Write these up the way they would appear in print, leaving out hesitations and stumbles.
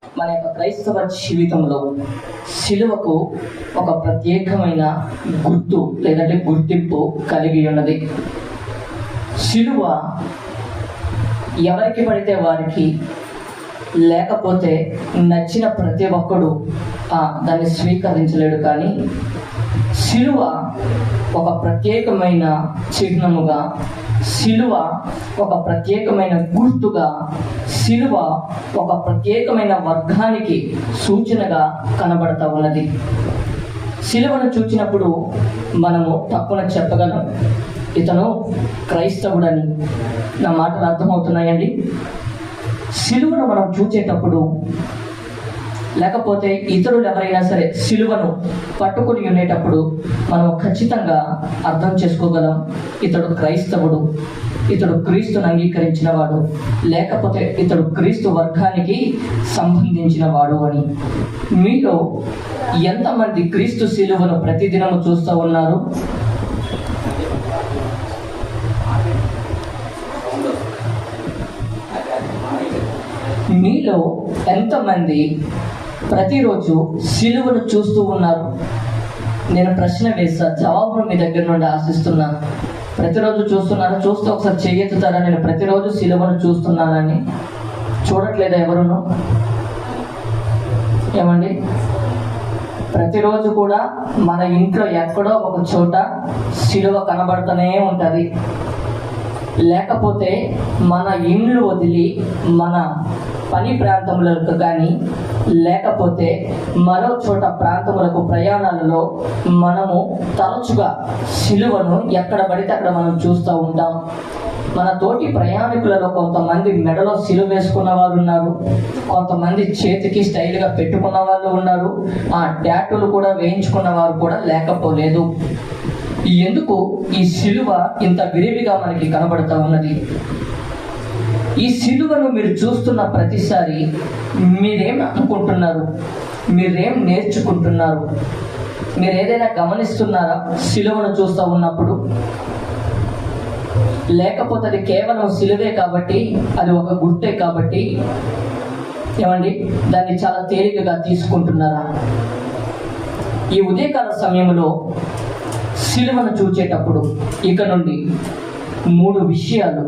మన యొక్క క్రైస్తవ జీవితంలో సిలువకు ఒక ప్రత్యేకమైన గుర్తు లేదంటే గుర్తింపు కలిగి ఉన్నది. సిలువ ఎవరికి పడితే వారికి, లేకపోతే నచ్చిన ప్రతి ఒక్కడు దాన్ని స్వీకరించలేడు. కానీ సిలువ ఒక ప్రత్యేకమైన చిహ్నముగా, సిలువ ఒక ప్రత్యేకమైన గుర్తుగా, సిలువ ఒక ప్రత్యేకమైన వర్గానికి సూచనగా కనబడతా ఉన్నది. సిలువను చూచినప్పుడు మనము తప్పున చెప్పగలం, ఇతను క్రైస్తవుడని. నా మాటలు అర్థమవుతున్నాయండి? సిలువను మనం చూచేటప్పుడు, లేకపోతే ఇతరులు ఎవరైనా సరే సిలువను పట్టుకుని ఉండేటప్పుడు మనం ఖచ్చితంగా అర్థం చేసుకోగలం, ఇతడు క్రైస్తవుడు, ఇతడు క్రీస్తును అంగీకరించిన వాడు, లేకపోతే ఇతడు క్రీస్తు వర్గానికి సంబంధించిన వాడు అని. మీలో ఎంతమంది క్రీస్తు సిలువను ప్రతిదినము చూస్తూ ఉన్నారు? మీలో ఎంతమంది ప్రతిరోజు సిలువను చూస్తూ ఉన్నారు? నేను ప్రశ్న వేస్తా, జవాబును మీ దగ్గర నుండి ఆశిస్తున్నాను. ప్రతిరోజు చూస్తున్నాను? చూస్తే ఒకసారి చెయ్యెత్తుతారా? నేను ప్రతిరోజు సిలువను చూస్తున్నానని. చూడట్లేదా ఎవరును? ఏమండి, ప్రతిరోజు కూడా మన ఇంట్లో ఎక్కడో ఒక చోట సిలువ కనబడుతూనే ఉంటుంది. లేకపోతే మన ఇండ్లు వదిలి మన పని ప్రాంతములకు కానీ, లేకపోతే మరో చోట ప్రాంతములకు ప్రయాణాలలో మనము తరచుగా సిలువను ఎక్కడ పడితే అక్కడ మనం చూస్తూ ఉంటాం. మన తోటి ప్రయాణికులలో కొంతమంది మెడలో సిలువ వేసుకున్న వారు ఉన్నారు, కొంతమంది చేతికి స్టైల్గా పెట్టుకున్న వాళ్ళు ఉన్నారు, టాటూలు కూడా వేయించుకున్న వారు కూడా లేకపోలేదు. ఎందుకు ఈ సిలువ ఇంత విరివిగా మనకి కనబడుతూ ఉన్నది? ఈ సిలువను మీరు చూస్తున్న ప్రతిసారి మీరేం అనుకుంటున్నారు? మీరేం నేర్చుకుంటున్నారు? మీరు ఏదైనా గమనిస్తున్నారా సిలువను చూస్తూ ఉన్నప్పుడు? లేకపోతే అది కేవలం సిలువే కాబట్టి, అది ఒక గుర్తే కాబట్టి ఏమండి దాన్ని చాలా తేలికగా తీసుకుంటున్నారా? ఈ ఉదయకాల సమయంలో సిలువను చూచేటప్పుడు ఇక నుండి 3 విషయాలు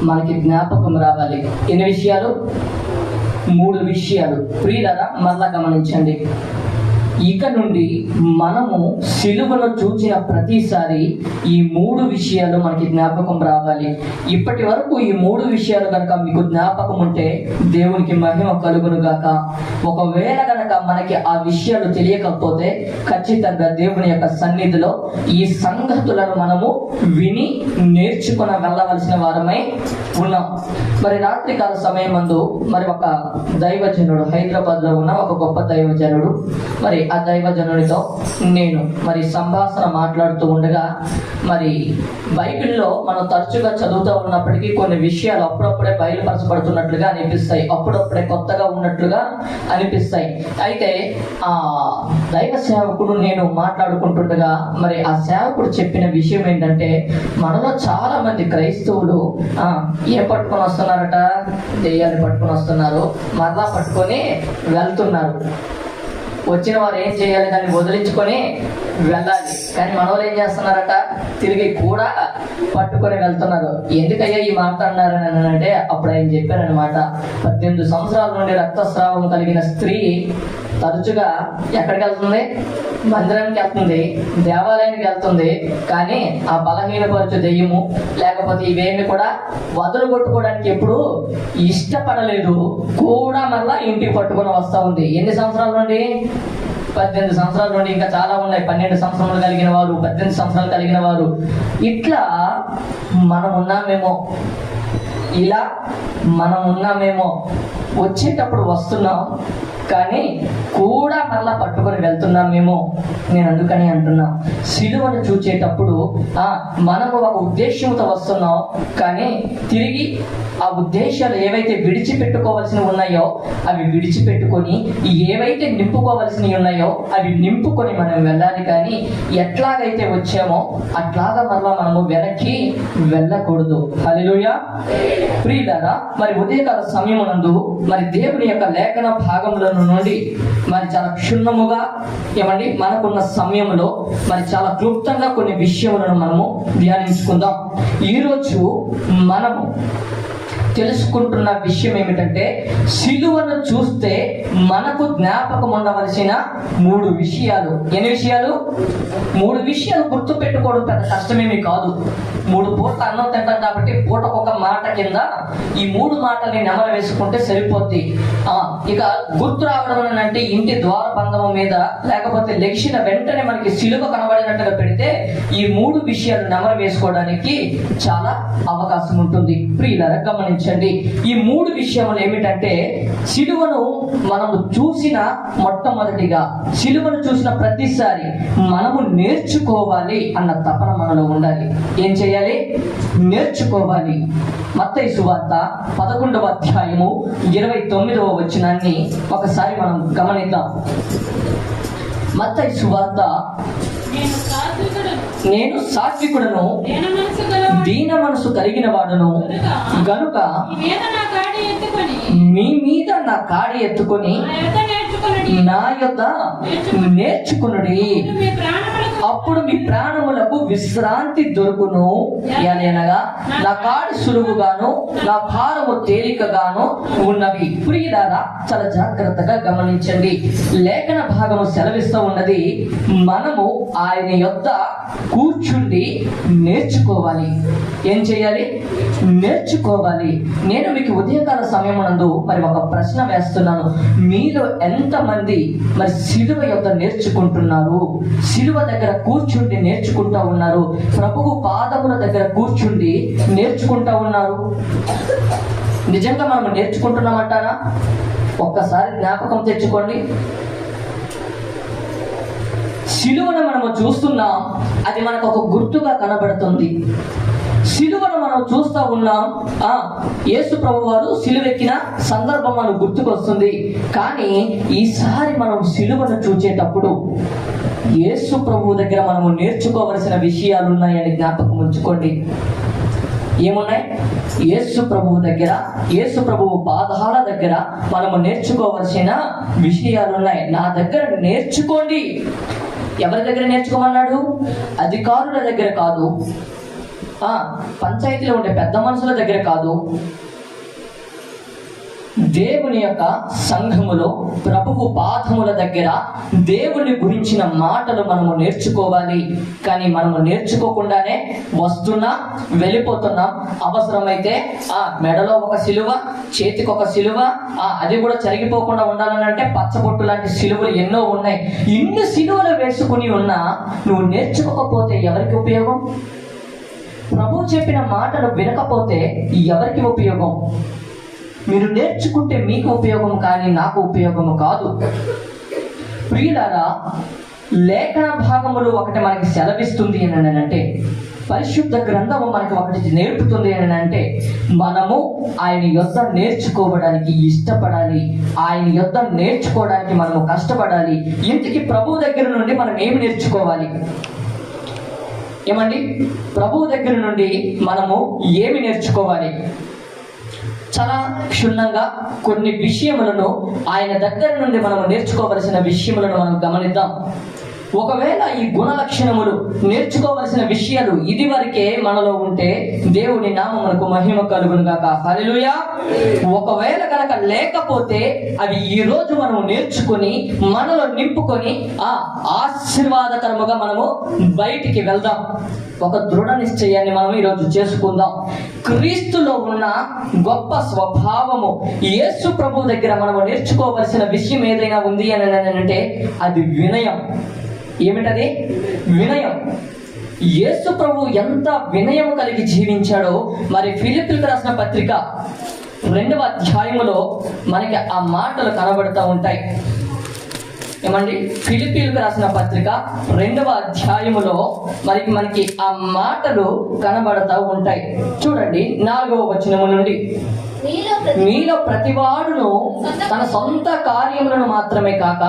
మనకి జ్ఞాపకం రావాలి. ఎన్ని విషయాలు? 3 విషయాలు. ప్రియులారా, మరలా గమనించండి. ఇక నుండి మనము సిలువను చూచిన ప్రతిసారి ఈ 3 విషయాలు మనకి జ్ఞాపకం రావాలి. ఇప్పటి వరకు ఈ 3 విషయాలు కనుక మీకు జ్ఞాపకం ఉంటే దేవునికి మహిమ కలుగును గాక. ఒకవేళ కనుక మనకి ఆ విషయాలు తెలియకపోతే ఖచ్చితంగా దేవుని యొక్క సన్నిధిలో ఈ సంగతులను మనము విని నేర్చుకుని వెళ్ళవలసిన వారమై ఉన్నాం. మరి రాత్రికాల సమయం మందు మరి ఒక దైవజనుడు, హైదరాబాద్ లో ఉన్న ఒక గొప్ప దైవజనుడు, మరి ఆ దైవజనుడితో నేను మరి సంభాషణ మాట్లాడుతూ ఉండగా, మరి బైబిల్లో మనం తరచుగా చదువుతూ ఉన్నప్పటికీ కొన్ని విషయాలు అప్పుడప్పుడే బయలుపరచబడుతున్నట్లుగా అనిపిస్తాయి, అప్పుడప్పుడే కొత్తగా ఉన్నట్లుగా అనిపిస్తాయి. అయితే ఆ దైవ సేవకుడు నేను మాట్లాడుకుంటుండగా మరి ఆ సేవకుడు చెప్పిన విషయం ఏంటంటే, మనలో చాలా మంది క్రైస్తవులు ఏం పట్టుకొని వస్తున్నారట? దెయ్యాన్ని పట్టుకొని వస్తున్నారు, మరలా పట్టుకొని వెళ్తున్నారు. వచ్చిన వారు ఏం చేయాలి? దాన్ని వదిలించుకొని వెళ్ళాలి. కానీ మనోళ్ళు ఏం చేస్తున్నారట? తిరిగి కూడా పట్టుకొని వెళ్తున్నారు. ఎందుకయ్యా ఈ మాట అన్నారని అంటే అప్పుడు ఆయన చెప్పారనమాట, 18 సంవత్సరాల నుండి రక్తస్రావం కలిగిన స్త్రీ తరచుగా ఎక్కడికి వెళ్తుంది? మందిరానికి వెళ్తుంది, దేవాలయానికి వెళ్తుంది. కానీ ఆ బలహీనపరచు దెయ్యము లేకపోతే ఇవేమి కూడా వదలుగొట్టుకోవడానికి ఎప్పుడు ఇష్టపడలేదు, కూడా మళ్ళా ఇంటికి పట్టుకొని వస్తూ ఉంది. ఎన్ని సంవత్సరాల నుండి? 18 సంవత్సరాల నుండి. ఇంకా చాలా ఉన్నాయి, 12 సంవత్సరాలు కలిగిన వారు, 18 సంవత్సరాలు కలిగిన వారు. ఇట్లా మనం ఉన్నామేమో, ఇలా మనం ఉన్నామేమో. వచ్చేటప్పుడు వస్తున్నాం కానీ కూడా మళ్ళా పట్టుకొని వెళ్తున్నామేమో. నేను అందుకని అంటున్నా, సిలువను చూచేటప్పుడు మనము ఒక ఉద్దేశంతో వస్తున్నాం, కానీ తిరిగి ఆ ఉద్దేశాలు ఏవైతే విడిచిపెట్టుకోవాల్సినవి ఉన్నాయో అవి విడిచిపెట్టుకొని, ఏవైతే నింపుకోవాల్సినవి ఉన్నాయో అవి నింపుకొని మనం వెళ్ళాలి. కానీ ఎట్లాగైతే వచ్చామో అట్లాగా మళ్ళా మనము వెనక్కి వెళ్ళకూడదు. హల్లెలూయా. ప్రియులారా, మరి ఉదయకాల సమయమునందు మరి దేవుని యొక్క లేఖన భాగముల నుండి మరి చాలా క్షుణ్ణముగా ఏమండి మనకున్న సమయంలో మరి చాలా క్లుప్తంగా కొన్ని విషయములను మనము ధ్యానించుకుందాం. ఈరోజు మనము తెలుసుకుంటున్న విషయం ఏమిటంటే, సిలువను చూస్తే మనకు జ్ఞాపకం ఉండవలసిన 3 విషయాలు. ఎన్ని విషయాలు? 3 విషయాలు గుర్తు పెట్టుకోవడం పెద్ద కష్టమేమీ కాదు. 3 పూట అన్నం తింటాం కాబట్టి పూటకొక మాట కింద ఈ 3 మాటల్ని నెమరు వేసుకుంటే సరిపోద్ది. ఇక గుర్తు రావడం అంటే ఇంటి ద్వారబంధం మీద లేకపోతే లెగిసిన వెంటనే మనకి సిలువ కనబడినట్టుగా పెడితే ఈ 3 విషయాలు నెమరు వేసుకోవడానికి చాలా అవకాశం ఉంటుంది. ప్రియులారా గమనించండి, ఈ 3 విషయములు ఏమిటంటే, సిలువను మనము చూసిన మొట్టమొదటిగా సిలువను చూసిన ప్రతిసారి మనము నేర్చుకోవాలి అన్న తపన మనలో ఉండాలి. ఏం చేయాలి? నేర్చుకోవాలి. మత్తయి సువార్త 11వ అధ్యాయము 29వ వచనాన్ని ఒకసారి మనం గమనిద్దాం. మత్తయి సువార్త, నేను సాత్వికుడను, దీన మనసు కలిగిన వాడును గనుక మీ మీద నా కాడి ఎత్తుకొని నా యొద్ద నేర్చుకునుడి, అప్పుడు మీ ప్రాణములకు విశ్రాంతి దొరుకును. అనగా నా కాడి సులువుగాను నా భారము తేలికగాను ఉన్నవి. ప్రియులారా చాలా జాగ్రత్తగా గమనించండి. లేఖన భాగము సెలవిస్తూ ఉన్నది, మనము ఆయన యొద్ద కూర్చుండి నేర్చుకోవాలి. ఏం చేయాలి? నేర్చుకోవాలి. నేను మీకు ఉదయకాల సమయం నందు మరి ఒక ప్రశ్న వేస్తున్నాను. మీలో ఎంతమంది మరి సిలువ యొద్ద నేర్చుకుంటున్నారు? సిలువ దగ్గర కూర్చుండి నేర్చుకుంటా ఉన్నారు? ప్రభువు పాదముల దగ్గర కూర్చుండి నేర్చుకుంటా ఉన్నారు? నిజంగా మనం నేర్చుకుంటున్నామంటారా? ఒక్కసారి జ్ఞాపకం తెచ్చుకోండి. సిలువను మనము చూస్తున్నాం, అది మనకు ఒక గుర్తుగా కనబడుతుంది. సిలువను మనం చూస్తూ ఉన్నాం, యేసు ప్రభు వారు సిలువెక్కిన సందర్భం మనకు గుర్తుకొస్తుంది. కానీ ఈసారి మనం సిలువను చూచేటప్పుడు యేసు ప్రభు దగ్గర మనము నేర్చుకోవలసిన విషయాలు ఉన్నాయని జ్ఞాపకం ఉంచుకోండి. ఏమున్నాయి? యేసు ప్రభువు దగ్గర, యేసు ప్రభువు పాదాల దగ్గర మనము నేర్చుకోవలసిన విషయాలు ఉన్నాయి. నా దగ్గర నేర్చుకోండి. ఎవరి దగ్గర నేర్చుకోమన్నాడు? అధికారుల దగ్గర కాదు, పంచాయతీలో ఉండే పెద్ద మనుషుల దగ్గర కాదు, దేవుని యొక్క సంఘములో ప్రభువు పాదముల దగ్గర దేవుని గురించిన మాటలు మనము నేర్చుకోవాలి. కానీ మనము నేర్చుకోకుండానే వస్తున్నా, వెళ్ళిపోతున్నాం. అవసరమైతే మెడలో ఒక సిలువ, చేతికి ఒక సిలువ, అది కూడా చెరిగిపోకుండా ఉండాలని అంటే పచ్చబొట్టు లాంటి సిలువలు ఎన్నో ఉన్నాయి. ఇన్ని సిలువలు వేసుకుని ఉన్నా నువ్వు నేర్చుకోకపోతే ఎవరికి ఉపయోగం? ప్రభు చెప్పిన మాటలు వినకపోతే ఎవరికి ఉపయోగం? మీరు నేర్చుకుంటే మీకు ఉపయోగం, కానీ నాకు ఉపయోగము కాదు. ప్రియులారా, లేఖన భాగములు ఒకటి మనకి సెలవిస్తుంది అని అంటే, పరిశుద్ధ గ్రంథము మనకి ఒకటి నేర్పుతుంది అని అంటే, మనము ఆయన యొద్ద నేర్చుకోవడానికి ఇష్టపడాలి. ఆయన యొద్ద నేర్చుకోవడానికి మనము కష్టపడాలి. ఇంతకీ ప్రభు దగ్గర నుండి మనం ఏమి నేర్చుకోవాలి? ఏమండి, ప్రభువు దగ్గర నుండి మనము ఏమి నేర్చుకోవాలి? చాలా క్షుణ్ణంగా కొన్ని విషయములను ఆయన దగ్గర నుండి మనం నేర్చుకోవలసిన విషయములను మనం గమనిద్దాం. ఒకవేళ ఈ గుణ లక్షణములు నేర్చుకోవలసిన విషయాలు ఇది వరకే మనలో ఉంటే దేవుని నామమునకు మహిమ కలుగును గాక. హల్లెలూయా. ఒకవేళ కనుక లేకపోతే అవి ఈ రోజు మనం నేర్చుకుని మనలో నింపుకొని ఆశీర్వాదకరముగా మనము బయటికి వెళ్దాం. ఒక దృఢ నిశ్చయాన్ని మనం ఈరోజు చేసుకుందాం. క్రీస్తులో ఉన్న గొప్ప స్వభావము, యేసు ప్రభు దగ్గర మనము నేర్చుకోవలసిన విషయం ఏదైనా ఉంది అని అంటే అది వినయం. ఏమిటది? వినయం. యేసు ప్రభు ఎంత వినయం కలిగి జీవించాడో మరి ఫిలిప్పీయులకు రాసిన పత్రిక 2వ అధ్యాయములో మనకి ఆ మాటలు కనబడుతూ ఉంటాయి. ఏమండి, ఫిలిప్పీయులకు రాసిన పత్రిక 2వ అధ్యాయములో మనకి ఆ మాటలు కనబడుతూ ఉంటాయి. చూడండి 4వ వచనము నుండి, మీలో ప్రతివాడును తన సొంత కార్యములను మాత్రమే కాక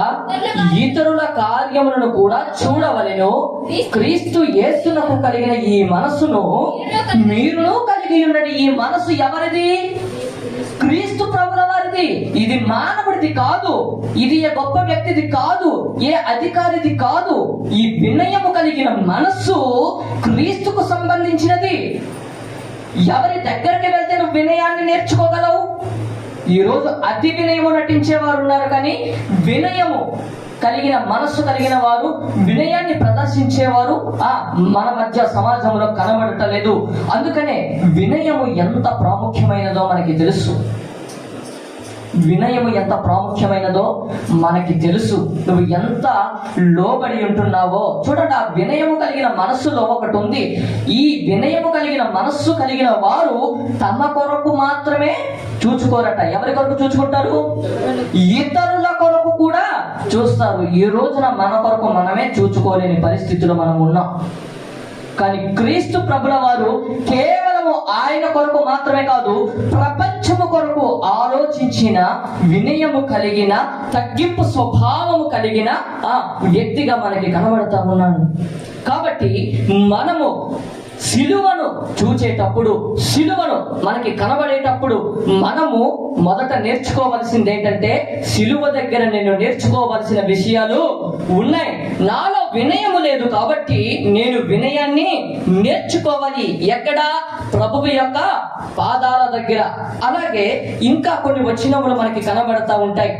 ఇతరుల కార్యములను కూడా చూడవలెను. క్రీస్తు యేసునకు కలిగిన ఈ మనసును మీరును కలిగి ఉన్నది. ఈ మనసు ఎవరిది? క్రీస్తు ప్రభుల వారిది. ఏమండి, ఇది మానవుడిది కాదు, ఇది ఏ గొప్ప వ్యక్తిది కాదు, ఏ అధికారిది కాదు. ఈ వినయము కలిగిన మనస్సు క్రీస్తుకు సంబంధించినది. ఎవరి దగ్గరికి వెళ్తే నువ్వు వినయాన్ని నేర్చుకోగలవు? ఈరోజు అతి వినయము నటించేవారు ఉన్నారు, కానీ వినయము కలిగిన మనస్సు కలిగిన వారు, వినయాన్ని ప్రదర్శించేవారు మన మధ్య సమాజంలో కనబడటలేదు. అందుకనే వినయము ఎంత ప్రాముఖ్యమైనదో మనకి తెలుసు. వినయము ఎంత ప్రాముఖ్యమైనదో మనకి తెలుసు. నువ్వు ఎంత లోబడి ఉంటున్నావో చూడండి. ఆ వినయము కలిగిన మనస్సులో ఒకటి ఉంది. ఈ వినయము కలిగిన మనస్సు కలిగిన వారు తమ కొరకు మాత్రమే చూచుకోరట. ఎవరి కొరకు చూచుకుంటారు? ఇతరుల కొరకు కూడా చూస్తారు. ఈ రోజున మన కొరకు మనమే చూచుకోలేని పరిస్థితిలో మనం ఉన్నాం. కానీ క్రీస్తు ప్రభుల వారు కేవలము ఆయన కొరకు మాత్రమే కాదు, ప్రపంచము కొరకు ఆలోచించిన, వినయము కలిగిన, తగ్గింపు స్వభావము కలిగిన వ్యక్తిగా మనకి కనబడతా ఉన్నాడు. కాబట్టి మనము సిలువను చూచేటప్పుడు, సిలువను మనకి కనబడేటప్పుడు మనము మొదట నేర్చుకోవలసింది ఏంటంటే, సిలువ దగ్గర నేను నేర్చుకోవలసిన విషయాలు ఉన్నాయి. నాలో వినయము లేదు కాబట్టి నేను వినయాన్ని నేర్చుకోవాలి. ఎక్కడ? ప్రభువు యొక్క పాదాల దగ్గర. అలాగే ఇంకా కొన్ని వచనములు మనకి కనబడతా ఉంటాయి.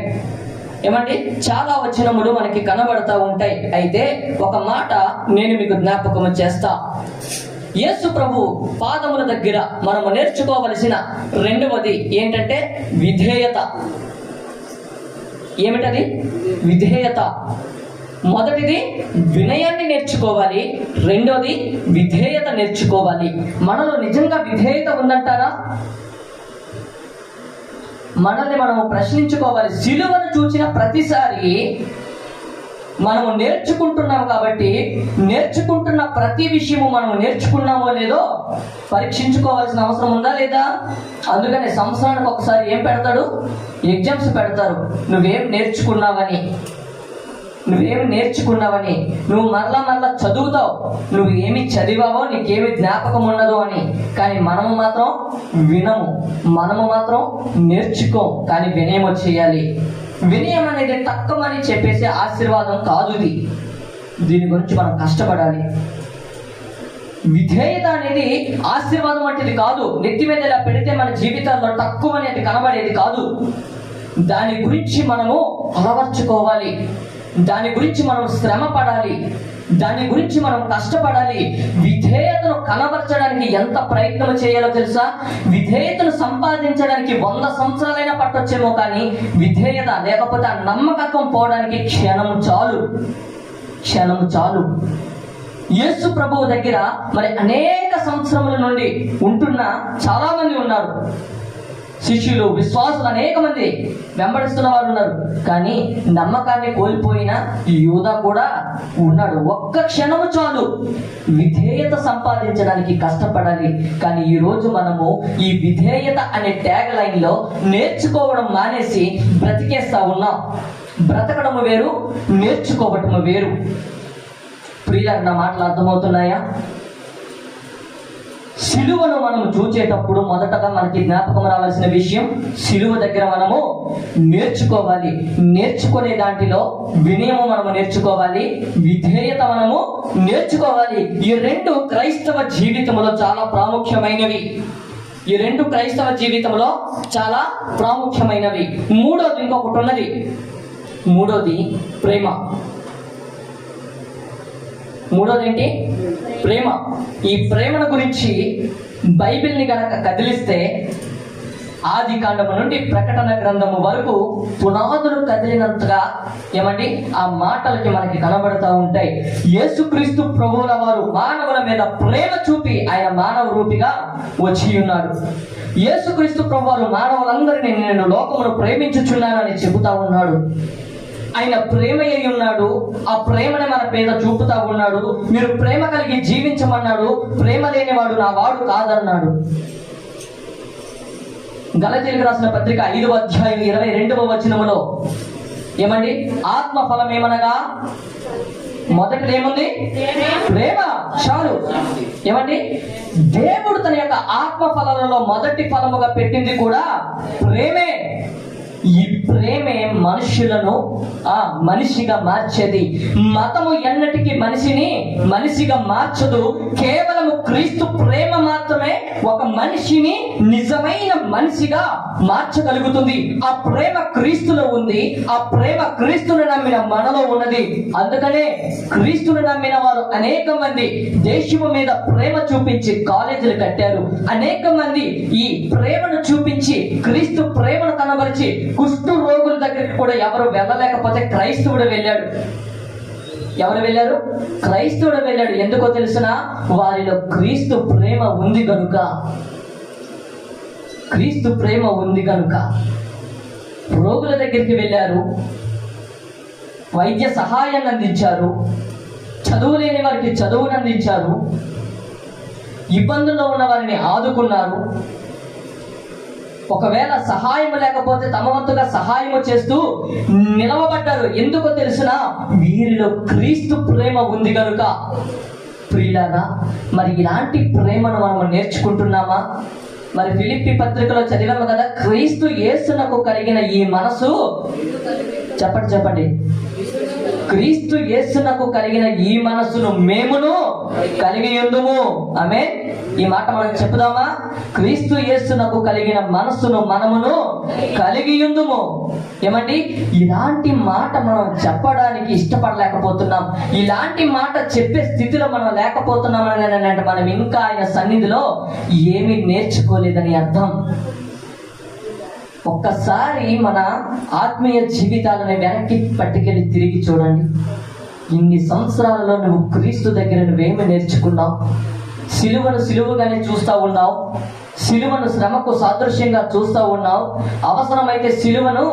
ఏమండి, చాలా వచనములు మనకి కనబడతా ఉంటాయి. అయితే ఒక మాట నేను మీకు జ్ఞాపకం చేస్తా. యేసు ప్రభు పాదముల దగ్గర మనము నేర్చుకోవలసిన రెండవది ఏంటంటే విధేయత. ఏమిటది? విధేయత. మొదటిది వినయాన్ని నేర్చుకోవాలి, రెండోది విధేయత నేర్చుకోవాలి. మనలో నిజంగా విధేయత ఉందంటారా? మనల్ని మనము ప్రశ్నించుకోవాలి. సిలువను చూసిన ప్రతిసారి మనము నేర్చుకుంటున్నాము కాబట్టి, నేర్చుకుంటున్న ప్రతి విషయము మనము నేర్చుకున్నామో లేదో పరీక్షించుకోవాల్సిన అవసరం ఉందా లేదా? అందుకనే సంవత్సరానికి ఒకసారి ఏం పెడతాడు? ఎగ్జామ్స్ పెడతారు. నువ్వేం నేర్చుకున్నావని, నువ్వు మరలా చదువుతావు, నువ్వు ఏమి చదివావో, నీకేమి జ్ఞాపకం ఉండదు అని. కానీ మనము మాత్రం వినము, మనము మాత్రం నేర్చుకో. కానీ వినయం చేయాలి. వినయం అనేది తక్కువని చెప్పేసి ఆశీర్వాదం కాదు. దీని గురించి మనం కష్టపడాలి. విధేయత అనేది ఆశీర్వాదం వంటిది కాదు. నెత్తి మీద ఇలా పెడితే మన జీవితాల్లో తక్కువ అనేది కనబడేది కాదు. దాని గురించి మనము అలవర్చుకోవాలి, దాని గురించి మనం శ్రమ పడాలి, దాని గురించి మనం కష్టపడాలి. విధేయతను కనబరచడానికి ఎంత ప్రయత్నం చేయాలో తెలుసా? విధేయతను సంపాదించడానికి 100 సంవత్సరాలైనా పట్టొచ్చేమో, కానీ విధేయత లేకపోతే ఆ నమ్మకత్వం పోవడానికి క్షణము చాలు. యేసు ప్రభువు దగ్గర మరి అనేక సంవత్సరముల నుండి ఉంటున్న చాలా మంది ఉన్నారు. శిష్యులు, విశ్వాసులు అనేక మంది వెంబడిస్తున్న వారు ఉన్నారు. కానీ నమ్మకాన్ని కోల్పోయిన యూదా కూడా ఉన్నాడు. ఒక్క క్షణము చాలు విధేయత సంపాదించడానికి కష్టపడాలి. కానీ ఈ రోజు మనము ఈ విధేయత అనే ట్యాగ్ లైన్ లో నేర్చుకోవడం మానేసి బ్రతికేస్తా ఉన్నాం. బ్రతకడము వేరు, నేర్చుకోవటము వేరు. ప్రియులారా, నా మాటలు అర్థమవుతున్నాయా? సిలువను మనం చూచేటప్పుడు మొదటగా మనకి జ్ఞాపకం రావాల్సిన విషయం, సిలువ దగ్గర మనము నేర్చుకోవాలి. నేర్చుకునే దాంట్లో వినయము మనము నేర్చుకోవాలి, విధేయత మనము నేర్చుకోవాలి. ఈ రెండు క్రైస్తవ జీవితంలో చాలా ప్రాముఖ్యమైనవి. మూడోది ఇంకొకటి ఉన్నది. మూడోది ప్రేమ. మూడోది ఏంటి? ప్రేమ. ఈ ప్రేమను గురించి బైబిల్ని గనక కదిలిస్తే ఆది కాండము నుండి ప్రకటన గ్రంథము వరకు పునాదులు కదిలినంతగా ఏమండి ఆ మాటలకి మనకి కనబడతా ఉంటాయి. యేసుక్రీస్తు ప్రభువుల వారు మానవుల మీద ప్రేమ చూపి ఆయన మానవ రూపిగా వచ్చి ఉన్నాడు. యేసుక్రీస్తు ప్రభువారు మానవులందరినీ నేను లోకమును ప్రేమించుచున్నానని చెబుతా ఉన్నాడు. ఆయన ప్రేమ అయి ఉన్నాడు. ఆ ప్రేమని మన మీద చూపుతా ఉన్నాడు. మీరు ప్రేమ కలిగి జీవించమన్నాడు. ప్రేమ లేనివాడు నా వాడు కాదన్నాడు. గలతీయులకు రాసిన పత్రిక 5వ అధ్యాయం 22వ వచనములో ఏమండి ఆత్మ ఫలం ఏమనగా, మొదటిది ఏముంది? ప్రేమ. చాలు. ఏమండి దేవుడు తన యొక్క ఆత్మ ఫలాలలో మొదటి ఫలముగా పెట్టింది కూడా ప్రేమే. ఈ ప్రేమే మనుషులను మనిషిగా మార్చేది. మతము ఎన్నటికీ మనిషిగా మార్చదు. కేవలము క్రీస్తు ప్రేమ మాత్రమే ఒక మనిషిని నిజమైన మనిషిగా మార్చగలుగుతుంది. ఆ ప్రేమ క్రీస్తులో ఉంది. ఆ ప్రేమ క్రీస్తును నమ్మిన మనలో ఉన్నది. అందుకనే క్రీస్తును నమ్మిన వారు అనేక మంది దేశము మీద ప్రేమ చూపించి కాలేజీలు కట్టారు. అనేక మంది ఈ ప్రేమను చూపించి క్రీస్తు ప్రేమను కనబరిచి కుష్టు రోగుల దగ్గరికి కూడా ఎవరు వెళ్ళలేకపోతే క్రైస్తవుడు వెళ్ళాడు. ఎవరు వెళ్ళారు? క్రైస్తవుడు వెళ్ళాడు. ఎందుకో తెలుసునా? వారిలో క్రీస్తు ప్రేమ ఉంది కనుక. క్రీస్తు ప్రేమ ఉంది కనుక రోగుల దగ్గరికి వెళ్ళారు, వైద్య సహాయాన్ని అందించారు, చదువు లేని వారికి చదువును అందించారు, ఇబ్బందుల్లో ఉన్న వారిని ఆదుకున్నారు. ఒకవేళ సహాయం లేకపోతే తమ వంతుగా సహాయము చేస్తూ నిలవబడ్డారు. ఎందుకో తెలుసునా? వీరిలో క్రీస్తు ప్రేమ ఉంది కనుక. ప్రియులారా, మరి ఇలాంటి ప్రేమను మనం నేర్చుకుంటున్నామా? మరి ఫిలిప్పీ పత్రికలో చదివాము కదా, క్రీస్తు యేసునకు కలిగిన ఈ మనసు, చెప్పండి, క్రీస్తు యేసునకు కలిగిన ఈ మనసును మేమును కలిగి ఉందుము. ఆమేన్. ఈ మాట మనం చెప్పుదామా? క్రీస్తు యేసునకు కలిగిన మనసును మనమును కలిగి ఉందుము. ఏమండి? ఇలాంటి మాట మనం చెప్పడానికి ఇష్టపడలేకపోతున్నాం. ఇలాంటి మాట చెప్పే స్థితిలో మనం లేకపోతున్నాం అంటే మనం ఇంకా ఆయన సన్నిధిలో ఏమీ నేర్చుకోలేదని అర్థం. ఒక్కసారి మన ఆత్మీయ జీవితాలను వెనక్కి పట్టుకెళ్ళి తిరిగి చూడండి. ఇన్ని సంవత్సరాలలో నువ్వు క్రీస్తు దగ్గర నువ్వేమి నేర్చుకున్నావు? సిలువను సిలువగానే చూస్తూ ఉన్నావు. సిలువను శ్రమకు సాదృశ్యంగా చూస్తూ ఉన్నావు. అవసరమైతే సిలువను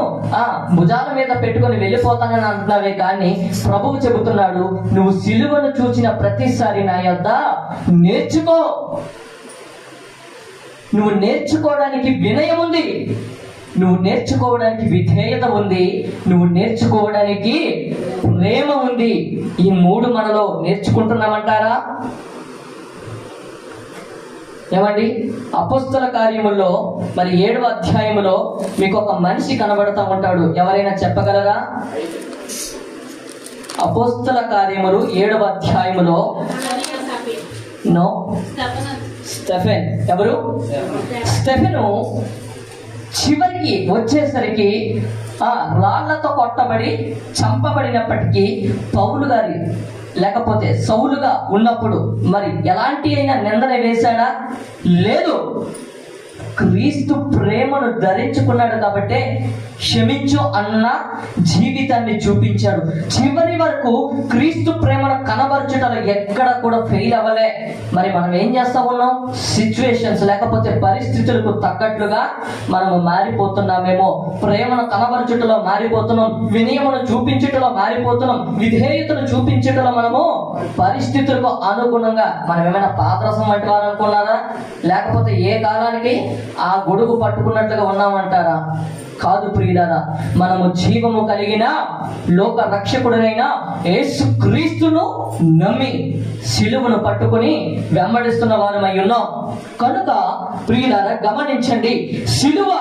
భుజాల మీద పెట్టుకొని వెళ్ళిపోతానని అంటున్నావే కానీ ప్రభువు చెబుతున్నాడు, నువ్వు సిలువను చూసిన ప్రతిసారి నా యొద్ద నేర్చుకో. నువ్వు నేర్చుకోవడానికి వినయం ఉంది, నువ్వు నేర్చుకోవడానికి విధేయత ఉంది, నువ్వు నేర్చుకోవడానికి ప్రేమ ఉంది. ఈ మూడు మనలో నేర్చుకుంటున్నామంటారా? ఏమండి? అపోస్తల కార్యముల్లో మరి 7వ అధ్యాయములో మీకు ఒక మనిషి కనబడతా ఉంటాడు. ఎవరైనా చెప్పగలరా? అపోస్తల కార్యములు 7వ అధ్యాయములో స్టెఫెన్. ఎవరు? స్టెఫెను చివరికి వచ్చేసరికి రాళ్లతో కొట్టబడి చంపబడినప్పటికీ పౌలు గారి లేకపోతే సౌలుగా ఉన్నప్పుడు మరి ఎలాంటి అయినా నిందన వేశాడా? లేదు. క్రీస్తు ప్రేమను ధరించుకున్నాడు కాబట్టి క్షమించు అన్న జీవితాన్ని చూపించాడు. చివరి వరకు క్రీస్తు ప్రేమను కనబరచుటలో ఎక్కడ కూడా ఫెయిల్ అవ్వలే. మరి మనం ఏం చేస్తా ఉన్నాం? సిచ్యువేషన్స్ లేకపోతే పరిస్థితులకు తగ్గట్లుగా మనము మారిపోతున్నామేమో. ప్రేమను కనబరచుటలో మారిపోతున్నాం, వినయమును చూపించుటలో మారిపోతున్నాం, విధేయతను చూపించుటలో మనము పరిస్థితులకు అనుగుణంగా మనం ఏమైనా పాదరసం వంటి వారు అనుకున్నారా? లేకపోతే ఏ కాలానికి ఆ గొడుగు పట్టుకున్నట్లుగా ఉన్నామంటారా? కాదు ప్రియులారా, మనము జీవము కలిగిన లోక రక్షకుడైన యేసు క్రీస్తును నమ్మి సిలువను పట్టుకుని వెంబడిస్తున్న వారమై ఉన్నాం కనుక ప్రియులారా గమనించండి, సిలువ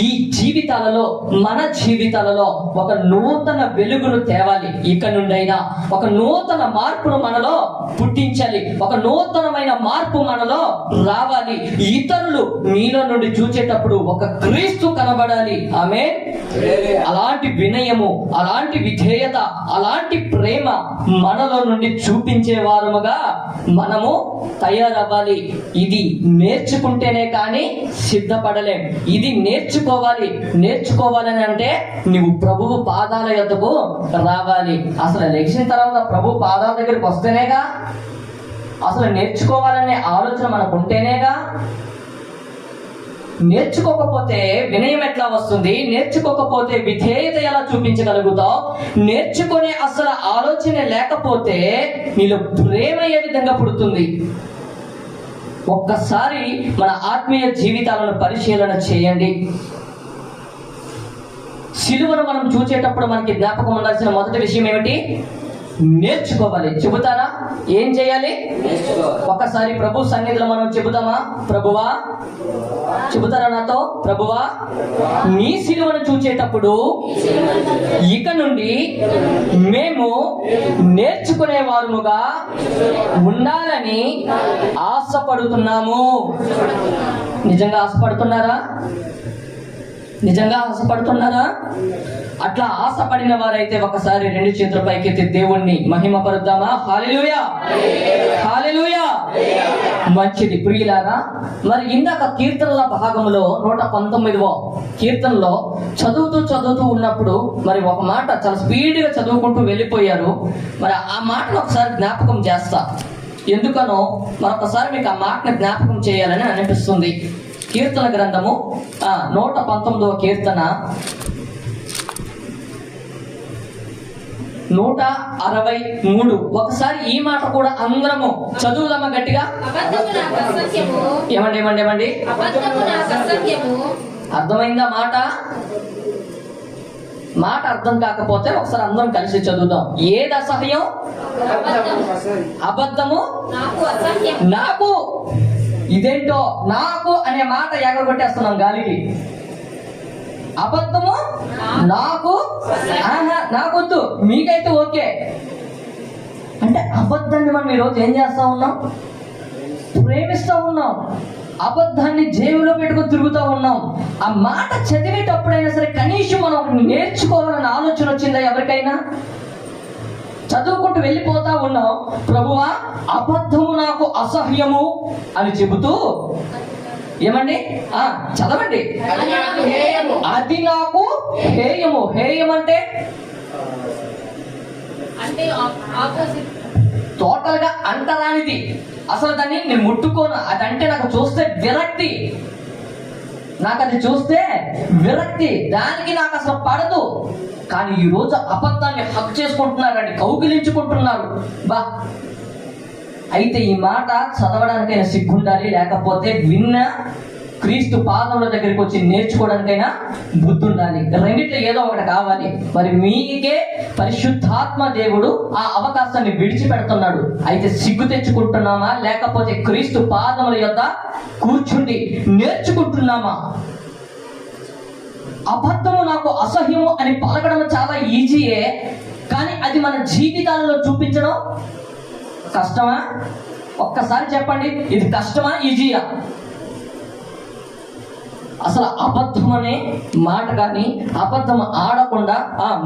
ఈ జీవితాలలో మన జీవితాలలో ఒక నూతన వెలుగును తేవాలి. ఇక నుండైనా ఒక నూతన మార్పును మనలో పుట్టించాలి, ఒక నూతనమైన మార్పు మనలో రావాలి. ఇతరులు మీలో నుండి చూచేటప్పుడు ఒక క్రీస్తు కనబడాలి. ఆమేన్. అలాంటి వినయము, అలాంటి విధేయత, అలాంటి ప్రేమ మనలో నుండి చూపించే వారముగా మనము తయారవ్వాలి. ఇది నేర్చుకుంటేనే కానీ సిద్ధపడలేం. ఇది నేర్చుకోవాలని అంటే నువ్వు ప్రభువు పాదాల యొద్దకు రావాలి. అసలు లెగిసిన తర్వాత ప్రభు పాదాల దగ్గరికి వస్తేనేగా, అసలు నేర్చుకోవాలనే ఆలోచన మనకు ఉంటేనేగా. నేర్చుకోకపోతే వినయం ఎట్లా వస్తుంది? నేర్చుకోకపోతే విధేయత ఎలా చూపించగలుగుతావు? నేర్చుకునే అసలు ఆలోచన లేకపోతే నీలో ప్రేమ ఏ విధంగా పుడుతుంది? ఒక్కసారి మన ఆత్మీయ జీవితాలను పరిశీలన చేయండి. సిలువను మనం చూసేటప్పుడు మనకి జ్ఞాపకం ఉండాల్సిన మొదటి విషయం ఏమిటి? నేర్చుకోవాలి. చెబుతారా? ఏం చేయాలి? ఒక్కసారి ప్రభు సన్నిధిలో మనం చెబుతామా? ప్రభువా, చెబుతారా నాతో? ప్రభువా, నీ సిలువను చూచేటప్పుడు ఇక నుండి మేము నేర్చుకునే వారముగా ఉండాలని ఆశపడుతున్నాము. నిజంగా ఆశపడుతున్నారా? నిజంగా ఆశపడుతున్నారా? అట్లా ఆశపడిన వారైతే ఒకసారి 2 చేతుల పైకెత్తి దేవుణ్ణి మహిమపరుద్దామా? హల్లెలూయా, హల్లెలూయా. మంచిది ప్రియులారా. మరి ఇందాక కీర్తనల భాగంలో 119వ కీర్తనలో చదువుతూ ఉన్నప్పుడు మరి ఒక మాట చాలా స్పీడ్గా చదువుకుంటూ వెళ్ళిపోయారు. మరి ఆ మాటను ఒకసారి జ్ఞాపకం చేస్తా. ఎందుకనో మరొకసారి మీకు ఆ మాటను జ్ఞాపకం చేయాలని అనిపిస్తుంది. కీర్తన గ్రంథము 119వ కీర్తన 163. ఒకసారి ఈ మాట కూడా అందరము చదువుదామా గట్టిగా? ఏమండి? అర్థమైందా మాట? మాట అర్థం కాకపోతే ఒకసారి అందరం కలిసి చదువుదాం. ఏది అసహ్యం? అబద్ధము నాకు. ఇదేంటో నాకు అనే మాట ఎగరగొట్టేస్తున్నాం గాలికి. అబద్ధము నాకు, నాకొద్దు, మీకైతే ఓకే. అంటే అబద్ధాన్ని మనం ఈరోజు ఏం చేస్తా ఉన్నాం? ప్రేమిస్తూ ఉన్నాం. అబద్ధాన్ని జేబులో పెట్టుకుని తిరుగుతూ ఉన్నాం. ఆ మాట చదివేటప్పుడైనా సరే కనీసం మనం నేర్చుకోవాలన్న ఆలోచన వచ్చిందా ఎవరికైనా? చదువుకుంటూ వెళ్ళిపోతా ఉన్నాం. ప్రభువా, అబద్ధము నాకు అసహ్యము అని చెబుతూ ఏమండి? చదవండి. అది నాకు హేయము. హేయం అంటే టోటల్ గా అంటరానిది. అసలు దాన్ని నేను ముట్టుకోను. అదంటే నాకు చూస్తే విరక్తి. నాకు అది చూస్తే విరక్తి. దానికి నాకు అసలు పడదు. కానీ ఈరోజు అబద్ధాన్ని హక్ చేసుకుంటున్నారండి, కౌగిలించుకుంటున్నారు. అయితే ఈ మాట చదవడానికైనా సిగ్గుండాలి, లేకపోతే విన్న క్రీస్తు పాదముల దగ్గరికి వచ్చి నేర్చుకోవడానికైనా బుద్ధి ఉండాలి. రెండిట్లో ఏదో ఒకటి కావాలి. మరి మీకే పరిశుద్ధాత్మ దేవుడు ఆ అవకాశాన్ని విడిచిపెడుతున్నాడు. అయితే సిగ్గు తెచ్చుకుంటున్నామా, లేకపోతే క్రీస్తు పాదముల యొద్ద కూర్చుండి నేర్చుకుంటున్నామా? అబద్ధము నాకు అసహ్యము అని పలకడం చాలా ఈజీయే, కానీ అది మన జీవితాలలో చూపించడం కష్టమా? ఒక్కసారి చెప్పండి, ఇది కష్టమా ఈజీయా? అసలు అబద్ధం అనే మాట కానీ అబద్ధం ఆడకుండా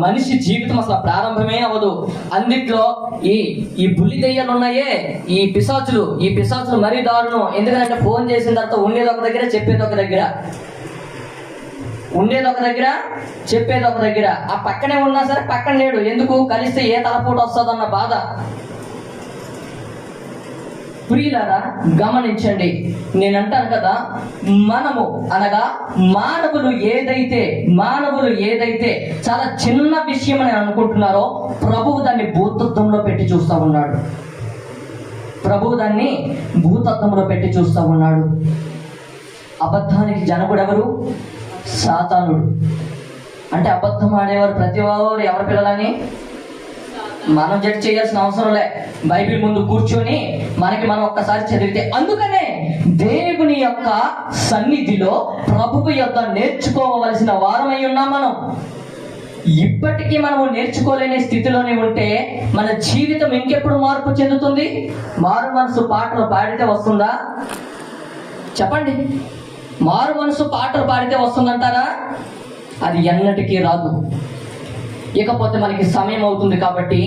మనిషి జీవితం అసలు ప్రారంభమే అవ్వదు. అందుట్లో ఈ బుల్లి దెయ్యాలు ఉన్నాయే, ఈ పిశాచులు మరీ దారుణం. ఎందుకంటే ఫోన్ చేసిన తర్వాత ఉండేది ఒక దగ్గర, చెప్పేది ఒక దగ్గర. ఉండేది ఒక దగ్గర, చెప్పేది ఒక దగ్గర. ఆ పక్కనే ఉన్నా సరే పక్కన లేడు. ఎందుకు? కలిస్తే ఏ తలపోటు వస్తుందన్న బాధ. ప్రియులారా, గమనించండి. నేను అంటాను కదా, మనము అనగా మానవులు ఏదైతే చాలా చిన్న విషయం అని అనుకుంటున్నారో ప్రభువు దాన్ని భూతత్వంలో పెట్టి చూస్తూ ఉన్నాడు. అబద్ధానికి జనకుడు ఎవరు? సాతానుడు. అంటే అబద్ధం ఆడేవారు ప్రతి వారు ఎవరి పిల్లలని మనం జడ్జ్ చేయాల్సిన అవసరం లే. బైబిల్ ముందు కూర్చొని మనం ఒక్కసారి చదివితే, అందుకనే దేవుని యొక్క సన్నిధిలో ప్రభువు యొద్ద నేర్చుకోవలసిన వారమై ఉన్నాం మనం. ఇప్పటికీ మనము నేర్చుకోలేని స్థితిలోనే ఉంటే మన జీవితం ఇంకెప్పుడు మార్పు చెందుతుంది? మారు మనసు పాటలు పాడితే వస్తుందా? చెప్పండి. మారు మనసు పాటలు పాడితే వస్తుందంటారా? అది ఎన్నటికీ రాదు. ఇకపోతే మనకి సమయం అవుతుంది కాబట్టి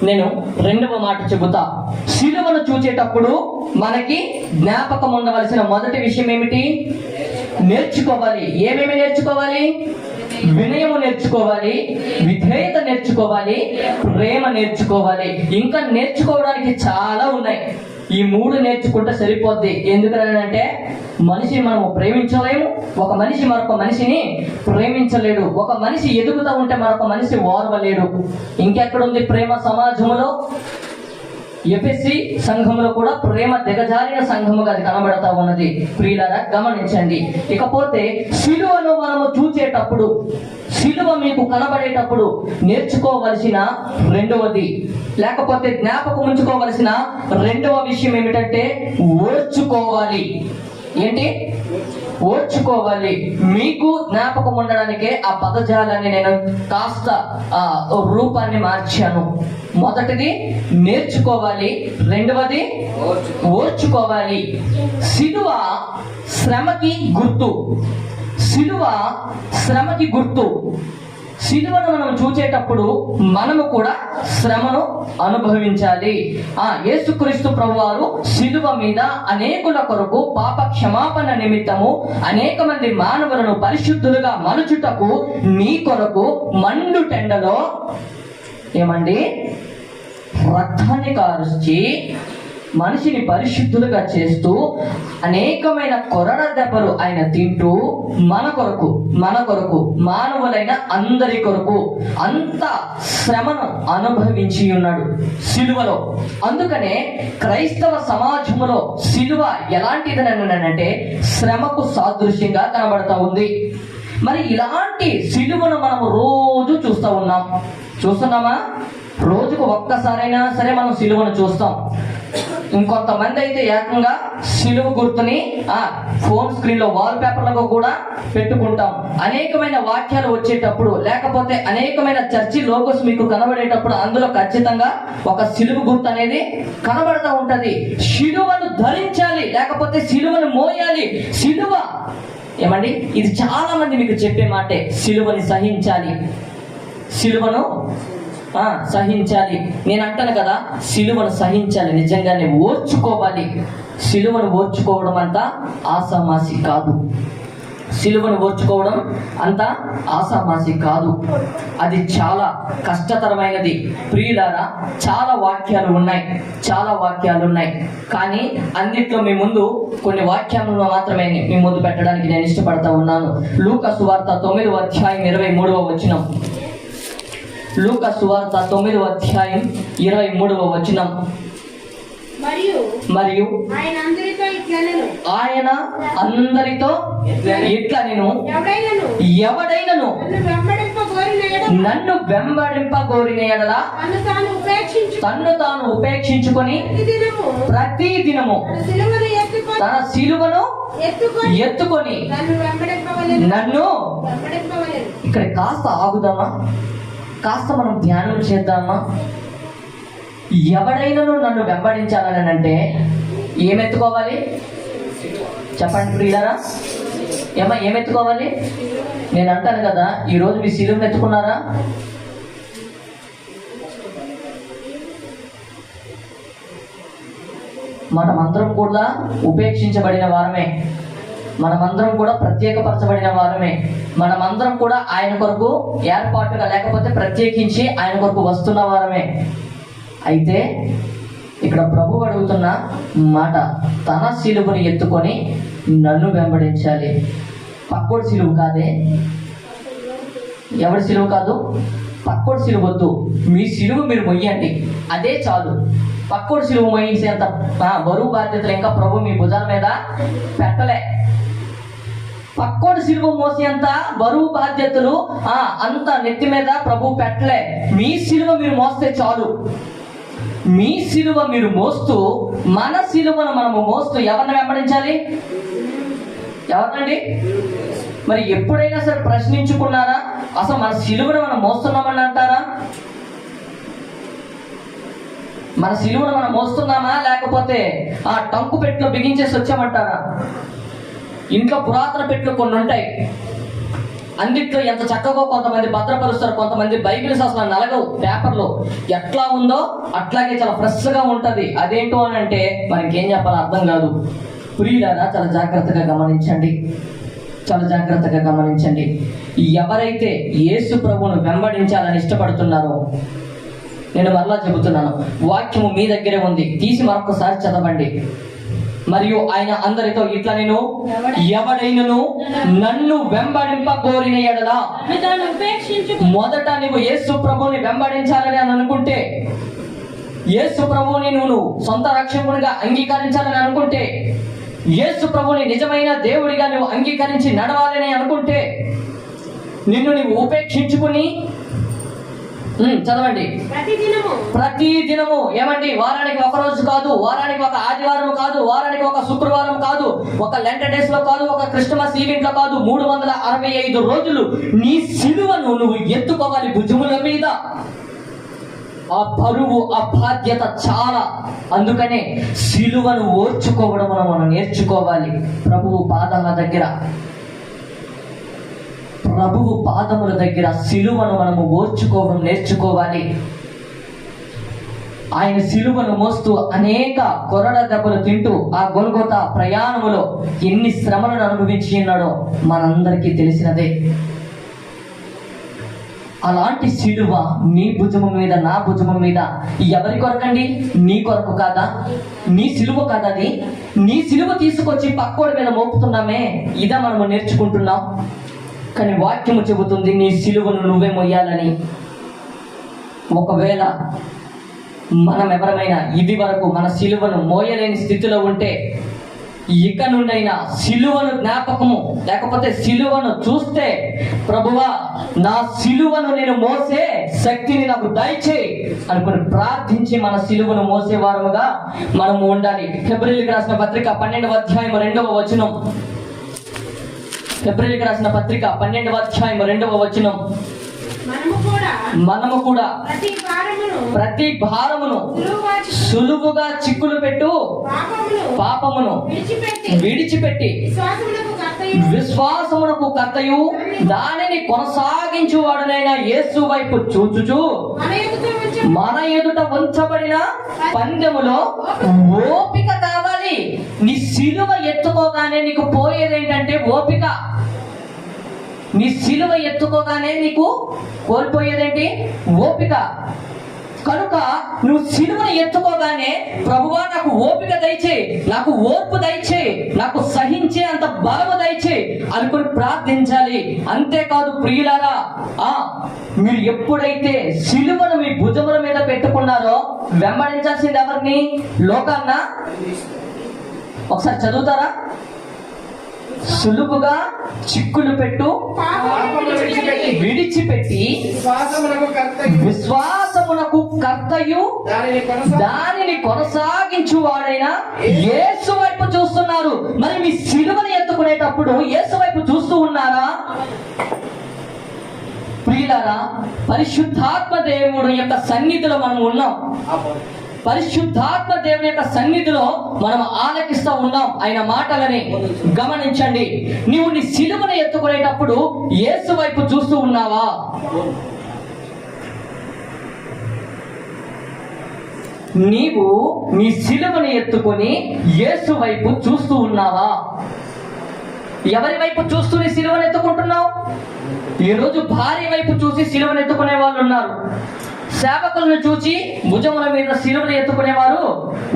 నేను రెండవ మాట చెబుతా. సిలువను చూచేటప్పుడు మనకి జ్ఞాపకం ఉండవలసిన మొదటి విషయం ఏమిటి? నేర్చుకోవాలి. ఏమేమి నేర్చుకోవాలి? వినయము నేర్చుకోవాలి, విధేయత నేర్చుకోవాలి, ప్రేమ నేర్చుకోవాలి. ఇంకా నేర్చుకోవడానికి చాలా ఉన్నాయి. ఈ 3 నేర్చుకుంటే సరిపోద్ది. ఎందుకంటే మనిషిని మనము ప్రేమించలేము, ఒక మనిషి మరొక మనిషిని ప్రేమించలేడు, ఒక మనిషి ఎదుగుతూ ఉంటే మరొక మనిషి ఓర్వలేడు. ఇంకెక్కడుంది ప్రేమ సమాజంలో? ఎఫెసీ సంఘంలో కూడా ప్రేమ దిగజారిన సంఘముగా అది కనబడతా ఉన్నది. ప్రియులారా గమనించండి. ఇకపోతే సిలువను మనము చూచేటప్పుడు, సిలువ మీకు కనబడేటప్పుడు నేర్చుకోవలసిన రెండవది, లేకపోతే జ్ఞాపకం ఉంచుకోవలసిన రెండవ విషయం ఏమిటంటే ఓర్చుకోవాలి. ఏంటి? ఓర్చుకోవాలి. మీకు జ్ఞాపకం ఉండడానికే ఆ పదజాలాన్ని నేను కాస్త రూపాన్ని మార్చాను. మొదటిది నేర్చుకోవాలి, రెండవది ఓర్చుకోవాలి. సిలువ శ్రమకి గుర్తు. సిలువ శ్రమకి గుర్తు. సిలువను మనం చూచేటప్పుడు మనము కూడా శ్రమను అనుభవించాలి. యేసుక్రీస్తు ప్రభువారు సిలువ మీద అనేకుల కొరకు పాప క్షమాపణ నిమిత్తము అనేక మంది మానవులను పరిశుద్ధులుగా మలుచుటకు నీ కొరకు మండు టెండలో ఏమండి రక్తాన్ని కారుచి మనిషిని పరిశుద్ధులుగా చేస్తూ అనేకమైన కొరడ దెబ్బలు ఆయన తింటూ మన కొరకు మానవులైన అందరి కొరకు అంత శ్రమను అనుభవించి ఉన్నాడు సిలువలో. అందుకనే క్రైస్తవ సమాజంలో సిలువ ఎలాంటిదనంటే శ్రమకు సాదృశ్యంగా కనబడతా ఉంది. మరి ఇలాంటి సిలువను మనము రోజు చూస్తున్నామా? రోజుకు ఒక్కసారైనా సరే మనం సిలువను చూస్తాం. ఇంకొంతమంది అయితే ఏకంగా సిలువ గుర్తుని ఫోన్ స్క్రీన్ లో వాల్ పేపర్లకు కూడా పెట్టుకుంటాం. అనేకమైన వాక్యాలు వచ్చేటప్పుడు, లేకపోతే అనేకమైన చర్చి లోగోస్ మీకు కనబడేటప్పుడు అందులో ఖచ్చితంగా ఒక సిలువ గుర్తు అనేది కనబడతా ఉంటది. సిలువను ధరించాలి, లేకపోతే సిలువను మోయాలి. సిలువ ఏమండి, ఇది చాలా మంది మీకు చెప్పే మాటే. సిలువని సహించాలి, సిలువను సహించాలి. నేను అంటాను కదా, సిలువను సహించాలి, నిజంగానే ఓర్చుకోవాలి. సిలువను ఓర్చుకోవడం అంత ఆసామాసి కాదు. సిలువను ఓర్చుకోవడం అంత ఆసామాసి కాదు. అది చాలా కష్టతరమైనది. ప్రియులారా, చాలా వాక్యాలు ఉన్నాయి. కానీ అన్నిట్లో మీ ముందు కొన్ని వాక్యాలను మాత్రమే మీ ముందు పెట్టడానికి నేను ఇష్టపడతా ఉన్నాను. లూకా సువార్త 9వ అధ్యాయం 23వ వచనం. లూకా సువార్త 9వ అధ్యాయం 23వ వచనం. మరియు ఆయన అందరితో ఇట్లా నేను ఎవడైనను నన్ను వెంబడింపగోరిన యెడల తన్ను తాను ఉపేక్షించుకొని ప్రతి దినము తన సిలువను ఎత్తుకొని నన్ను. ఇక్కడ కాస్త ఆగుదామా? కాస్త మనం ధ్యానం చేద్దామా? ఎవడైనాను నన్ను వెంబడించాలని అంటే ఏమెత్తుకోవాలి? చెప్పండి ప్రియులారా, ఏమెత్తుకోవాలి? నేను అంటాను కదా, ఈరోజు మీ సిలువను ఎత్తుకున్నారా? మనమందరం కూడా ఉపేక్షించబడిన వారమే. మనమందరం కూడా ప్రత్యేకపరచబడిన వారమే. మనమందరం కూడా ఆయన కొరకు ఏర్పాటుగా, లేకపోతే ప్రత్యేకించి ఆయన కొరకు వస్తున్న వారమే. అయితే ఇక్కడ ప్రభు అడుగుతున్న మాట, తన సిలువని ఎత్తుకొని నన్ను వెంబడించాలి. పక్కోడి సిలువ కాదే. ఎవరి సిలువ కాదు? పక్కోడి సిలువ వద్దు. మీ సిలువ మీరు మొయ్యండి, అదే చాలు. పక్కోడి సిలువ మొయ్యేంత బరువు బాధ్యతలు ఇంకా ప్రభు మీ భుజాల మీద పెట్టలే. పక్కోడి సిలువ మోసేంత బరువు బాధ్యతలు అంత నెత్తి మీద ప్రభు పెట్టలే. మీ సిలువ మీరు మోస్తే చాలు. మీ సిలువ మీరు మోస్తూ, మన సిలువను మనము మోస్తూ ఎవరిని వెంబడించాలి? ఎవరినండి? మరి ఎప్పుడైనా సరే ప్రశ్నించుకున్నారా? అసలు మన సిలువను మనం మోస్తున్నామని అంటారా? మన సిలువను మనం మోస్తున్నామా, లేకపోతే ఆ టంకు పెట్టులో బిగించేసి వచ్చామంటారా? ఇంట్లో పురాతన పెట్లు కొన్ని ఉంటాయి. అన్నిట్లో ఎంత చక్కగా కొంతమంది భద్రపరుస్తారు, కొంతమంది బైబిల్స్ అసలు నలగవు. పేపర్లో ఎట్లా ఉందో అట్లాగే చాలా ఫ్రెష్గా ఉంటుంది. అదేంటో అని అంటే మనకేం చెప్పాలో అర్థం కాదు. ప్రియులారా, చాలా జాగ్రత్తగా గమనించండి. ఎవరైతే యేసు ప్రభువును వెంబడించాలని ఇష్టపడుతున్నారో, నేను మరలా చెబుతున్నాను, వాక్యము మీ దగ్గరే ఉంది, తీసి మరొకసారి చదవండి. మరియు ఆయన అందరితో ఇట్లా నేను ఎవడైనను నన్ను వెంబడింపగోరిన యెడల, మొదట నువ్వు యేసు ప్రభువుని వెంబడించాలని అని అనుకుంటే యేసు ప్రభువుని నువ్వు సొంత రక్షకునిగా అంగీకరించాలని అనుకుంటే, యేసు ప్రభువుని నిజమైన దేవుడిగా నువ్వు అంగీకరించి నడవాలని అనుకుంటే, నిన్ను నువ్వు ఉపేక్షించుకుని చదవండి. ప్రతి దినము ఏమండి, వారానికి ఒక రోజు కాదు, వారానికి ఒక ఆదివారం కాదు, వారానికి ఒక శుక్రవారం కాదు, ఒక లెంట డేస్ లో కాదు, ఒక క్రిస్టమస్ ఈవెంట్ లో కాదు, 365 రోజులు నీ సిలువను నువ్వు ఎత్తుకోవాలి భుజముల మీద. ఆ బరువు, ఆ బాధ్యత చాలా. అందుకనే సిలువను ఓర్చుకోవడం మనం నేర్చుకోవాలి. ప్రభువు పాదాల దగ్గర, ప్రభువు పాదముల దగ్గర సిలువను మనము ఓర్చుకోవడం నేర్చుకోవాలి. ఆయన సిలువను మోస్తూ అనేక కొరడ దెబ్బలు తింటూ ఆ గొల్గొతా ప్రయాణములో ఎన్ని శ్రమలను అనుభవించి ఉన్నాడో మనందరికీ తెలిసినదే. అలాంటి సిలువ నీ భుజము మీద, నా భుజము మీద ఎవరి కొరకండి? నీ కొరకు కాదా? నీ సిలువ కాదా అది? నీ సిలువ తీసుకొచ్చి పక్కోడి మీద మోపుతున్నామే, ఇదా మనము నేర్చుకుంటున్నాం. కానీ వాక్యము చెబుతుంది నీ సిలువను నువ్వే మొయ్యాలని. ఒకవేళ మనం ఎవరమైనా ఇది వరకు మన సిలువను మోయలేని స్థితిలో ఉంటే, ఇక నుండైనా సిలువను జ్ఞాపకము, లేకపోతే సిలువను చూస్తే, ప్రభువా నా సిలువను నేను మోసే శక్తిని నాకు దయచేయి అనుకుని ప్రార్థించి మన సిలువను మోసేవారముగా మనము ఉండాలి. హెబ్రీయులకు రాసిన పత్రిక 12వ అధ్యాయం 2వ వచనం. హెబ్రీయులకు రాసిన పత్రిక 12వ అధ్యాయం 2వ వచనం. మనము కూడా ప్రతి భారమును సులువుగా చిక్కులు పెట్టు పాపమును విడిచిపెట్టి విశ్వాసమునకు కర్తయు దానిని కొనసాగించువాడునైన యేసు వైపు చూచుచు మన ఎదుట ఉంచబడిన పందెములో ఓపిక కావాలి. నీ సిలువ ఎత్తుకోగానే నీకు పోయేదేంటంటే ఓపిక. నీ సిలువ ఎత్తుకోగానే నీకు కోల్పోయేదేంటి? ఓపిక. కనుక నువ్వు సిలువను ఎత్తుకోగానే, ప్రభువా నాకు ఓపిక దయచేయి, నాకు ఓర్పు దయచేయి, నాకు సహించే అంత బలము దయచేయి అనుకుని ప్రార్థించాలి. అంతేకాదు ప్రియులారా, మీరు ఎప్పుడైతే సిలువను మీ భుజముల మీద పెట్టుకున్నారో వెంబడించాల్సింది ఎవరిని? లోకాన్న? ఒకసారి చదువుతారా? సులువుగా చిక్కులు పెట్టు విడిచిపెట్టి విశ్వాసమునకు కర్తయు దానిని కొనసాగించు వాడైన యేసు వైపు చూస్తున్నారు. మరి మీ సిలువను ఎత్తుకునేటప్పుడు యేసు వైపు చూస్తూ ఉన్నారా? ప్రియులారా, పరిశుద్ధాత్మ దేవుడు యొక్క సన్నిధిలో మనం ఉన్నాం. పరిశుద్ధాత్మ దేవుని యొక్క సన్నిధిలో మనం ఆలకిస్తూ ఉన్నాం ఆయన మాటలని. గమనించండి, నీవు నీ సిలువను ఎత్తుకునేటప్పుడు యేసు వైపు చూస్తూ ఉన్నావా? నీవు నీ సిలువను ఎత్తుకొని యేసు వైపు చూస్తూ ఉన్నావా? ఎవరి వైపు చూస్తూ నీ సిలువను ఎత్తుకుంటున్నావు? ఈరోజు భార్య వైపు చూసి సిలువను ఎత్తుకునే వాళ్ళు ఉన్నారు. సేవకులను చూచి భుజముల మీద సిలువను ఎత్తుకునేవారు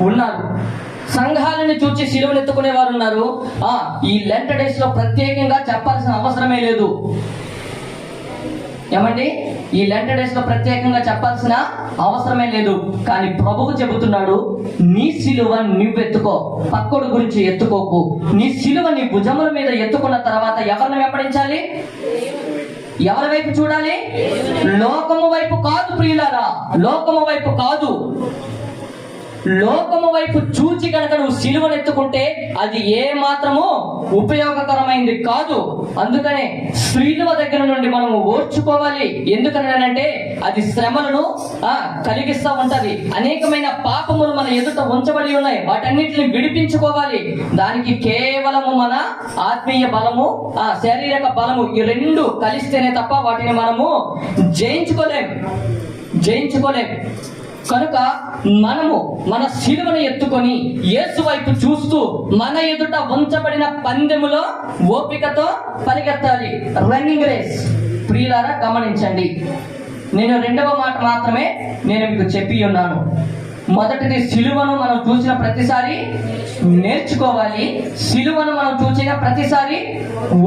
ఉన్నారు. సంఘాలను చూచి సిలువను ఎత్తుకునే వారు ఉన్నారు. ఈ లెంట్ డేస్ లో ప్రత్యేకంగా చెప్పాల్సిన అవసరమే లేదు. ఏమండి, ఈ లెంట్ డేస్ లో ప్రత్యేకంగా చెప్పాల్సిన అవసరమే లేదు. కానీ ప్రభువు చెబుతున్నాడు, నీ సిలువ నువ్వెత్తుకో, పక్కోడు గురించి ఎత్తుకోకు. నీ సిలువ నీ భుజముల మీద ఎత్తుకున్న తర్వాత ఎవరిని వెంబడించాలి? ఎవరి వైపు చూడాలి? లోకము వైపు కాదు ప్రియులారా, లోకము వైపు కాదు. లోకము వైపు చూచి కనుక నువ్వు సిలువను ఎత్తుకుంటే అది ఏ మాత్రము ఉపయోగకరమైంది కాదు. అందుకనే సిలువ దగ్గర నుండి మనము ఓర్చుకోవాలి. ఎందుకనంటే అది శ్రమలను కలిగిస్తూ ఉంటది. అనేకమైన పాపములు మన ఎదుట ఉంచబడి ఉన్నాయి, వాటన్నిటిని విడిపించుకోవాలి. దానికి కేవలము మన ఆత్మీయ బలము, శారీరక బలము, ఈ రెండు కలిస్తేనే తప్ప వాటిని మనము జయించుకోలేం. కనుక మనము మన సిలువను ఎత్తుకొని యేసు వైపు చూస్తూ మన ఎదుట ఉంచబడిన పందెములో ఓపికతో పరిగెత్తాలి. Running race. ప్రియులారా గమనించండి, నేను రెండవ మాట మాత్రమే నేను మీకు చెప్పి ఉన్నాను. మొదటిది, సిలువను మనం చూసిన ప్రతిసారి నేర్చుకోవాలి. సిలువను మనం చూసిన ప్రతిసారి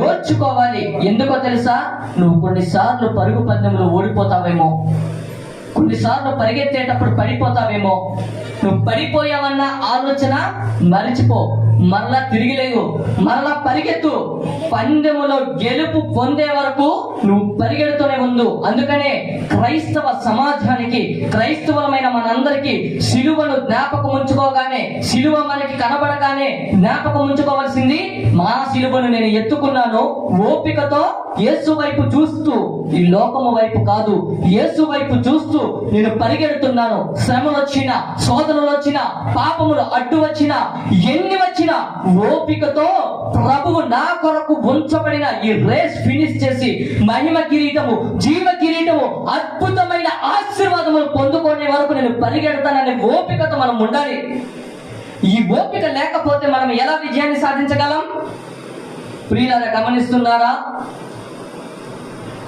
ఓర్చుకోవాలి. ఎందుకో తెలుసా? నువ్వు కొన్నిసార్లు పరుగు పందెంలో ఓడిపోతావేమో, కొన్నిసార్లు పరిగెత్తేటప్పుడు పడిపోతావేమో. నువ్వు పడిపోయావన్న ఆలోచన మరిచిపో, మరలా తిరిగి లేవు, మరలా పరిగెత్తు. పందెములో గెలుపు పొందే వరకు నువ్వు పరిగెడుతూనే ఉండు. అందుకనే క్రైస్తవ సమాజానికి, క్రైస్తవులమైన మనందరికీ సిలువను జ్ఞాపకం ఉంచుకోగానే, సిలువ మనకి కనబడగానే జ్ఞాపకం ఉంచుకోవాల్సింది, మా సిలువను నేను ఎత్తుకున్నాను, ఓపికతో యేసు వైపు చూస్తూ, ఈ లోకము వైపు కాదు, యేసు వైపు చూస్తూ నేను పరిగెడుతున్నాను. శ్రమలు వచ్చినా, శోధనలు వచ్చినా, పాపములు అడ్డు వచ్చినా, ఎన్ని వచ్చినా ఓపికతో ప్రభువు నా కొరకు ఉంచబడిన ఈ రేస్ ఫినిష్ చేసి మహిమ కిరీటము, జీవ కిరీటము, అద్భుతమైన ఆశీర్వాదములు పొందుకునే వరకు నేను పరిగెడతాననే ఓపికతో మనం ఉండాలి. ఈ ఓపిక లేకపోతే మనం ఎలా విజయాన్ని సాధించగలం? ప్రియులారా, గమనిస్తున్నారా?